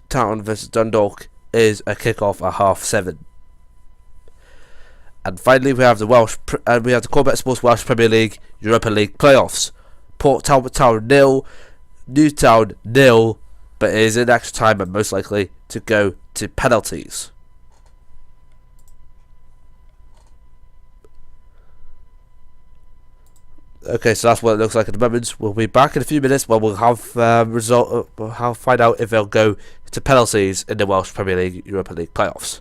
Town vs Dundalk is a kick-off at 7:30. And finally, we have the Corbett Sports Welsh Premier League Europa League playoffs. Port Talbot Town 0, Newtown 0, but it is in extra time and most likely to go to penalties. Okay, so that's what it looks like at the moment. We'll be back in a few minutes where we'll have We'll find out if they'll go to penalties in the Welsh Premier League Europa League playoffs.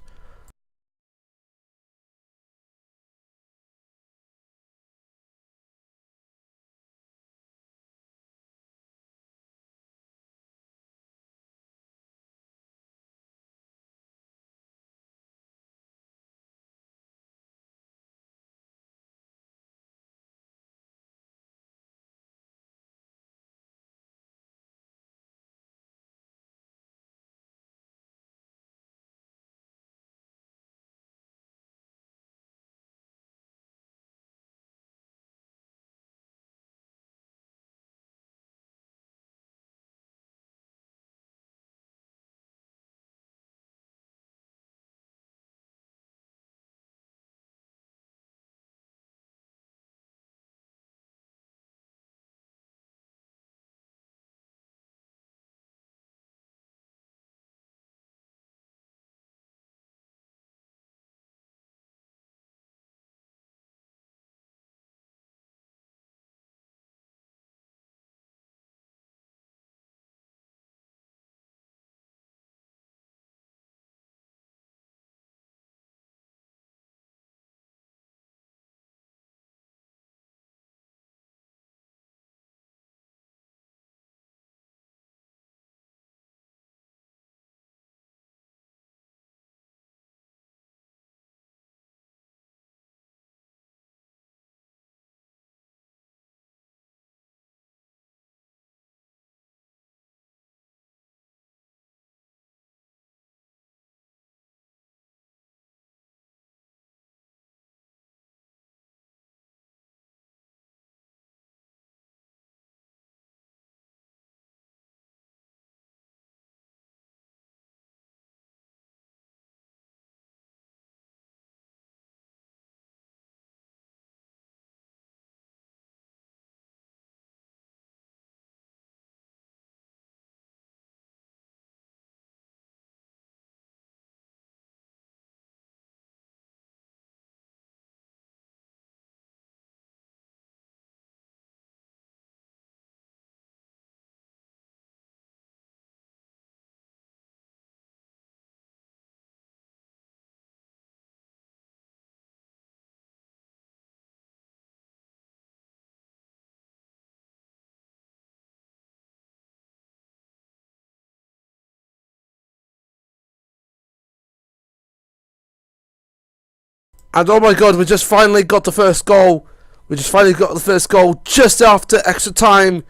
And oh my god, we just finally got the first goal. We just finally got the first goal just after extra time.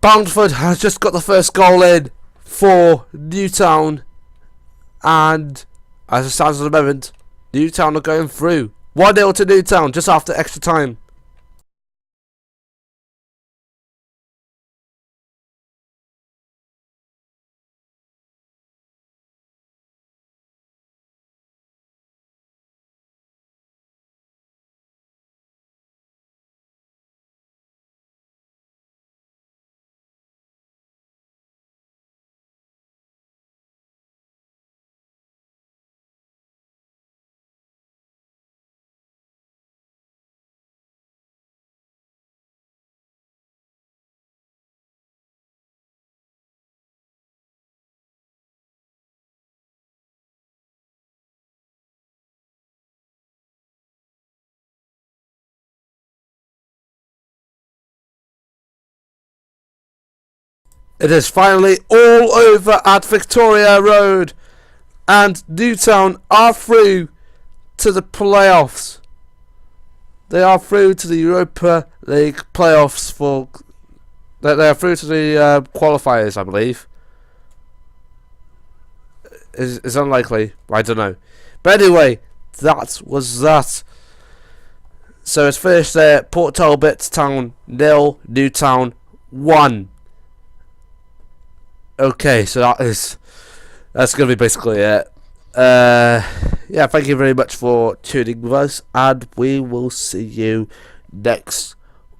Boundford has just got the first goal in for Newtown. And as it stands at the moment, Newtown are going through. 1-0 to Newtown just after extra time. It is finally all over at Victoria Road, and Newtown are through to the playoffs. They are through to the Europa League playoffs for. They are through to the qualifiers, I believe. Is unlikely. I don't know, but anyway, that was that. So it's finished there. Port Talbot Town 0, Newtown 1. Okay, so that's gonna be basically it. Yeah, thank you very much for tuning with us, and we will see you next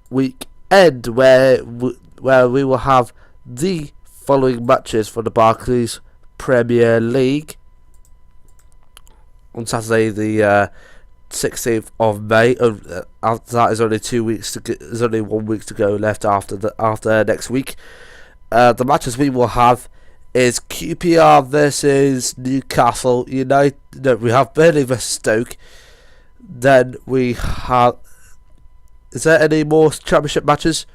weekend, where we will have the following matches for the Barclays Premier League on Saturday, the 16th of May. After that is only 2 weeks to go. There's only 1 week to go left after next week. The matches we will have is QPR versus Newcastle United. No, we have Burnley versus Stoke. Then we have. Is there any more championship matches?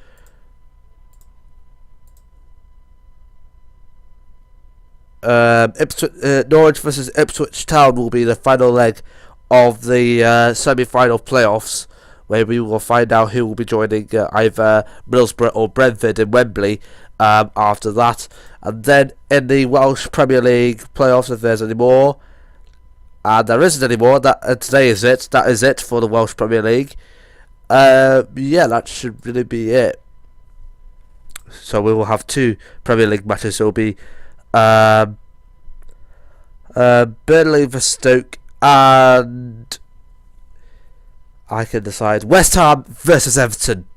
Norwich versus Ipswich Town will be the final leg of the semi-final playoffs, where we will find out who will be joining either Middlesbrough or Brentford in Wembley. After that, and then in the Welsh Premier League playoffs, if there's any more, and there isn't any more, today is it. That is it for the Welsh Premier League. Yeah, that should really be it. So we will have 2 Premier League matches. It will be Burnley vs Stoke, and I can decide West Ham versus Everton.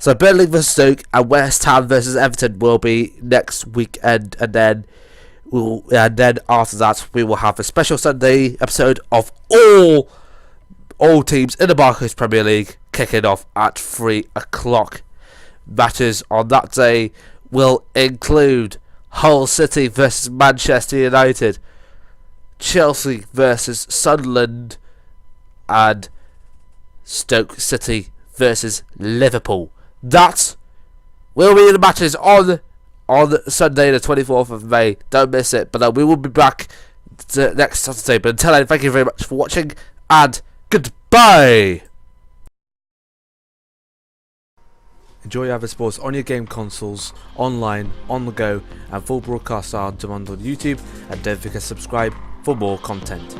So Burnley vs Stoke and West Ham versus Everton will be next weekend, and then after that we will have a special Sunday episode of all teams in the Barclays Premier League kicking off at 3 o'clock. Matches on that day will include Hull City versus Manchester United, Chelsea versus Sunderland, and Stoke City versus Liverpool. That will be the matches on Sunday the 24th of May. Don't miss it. But we will be back next Saturday. But until then, thank you very much for watching, and goodbye. Enjoy Avid Sports on your game consoles, online, on the go, and full broadcasts are on demand on YouTube. And don't forget to subscribe for more content.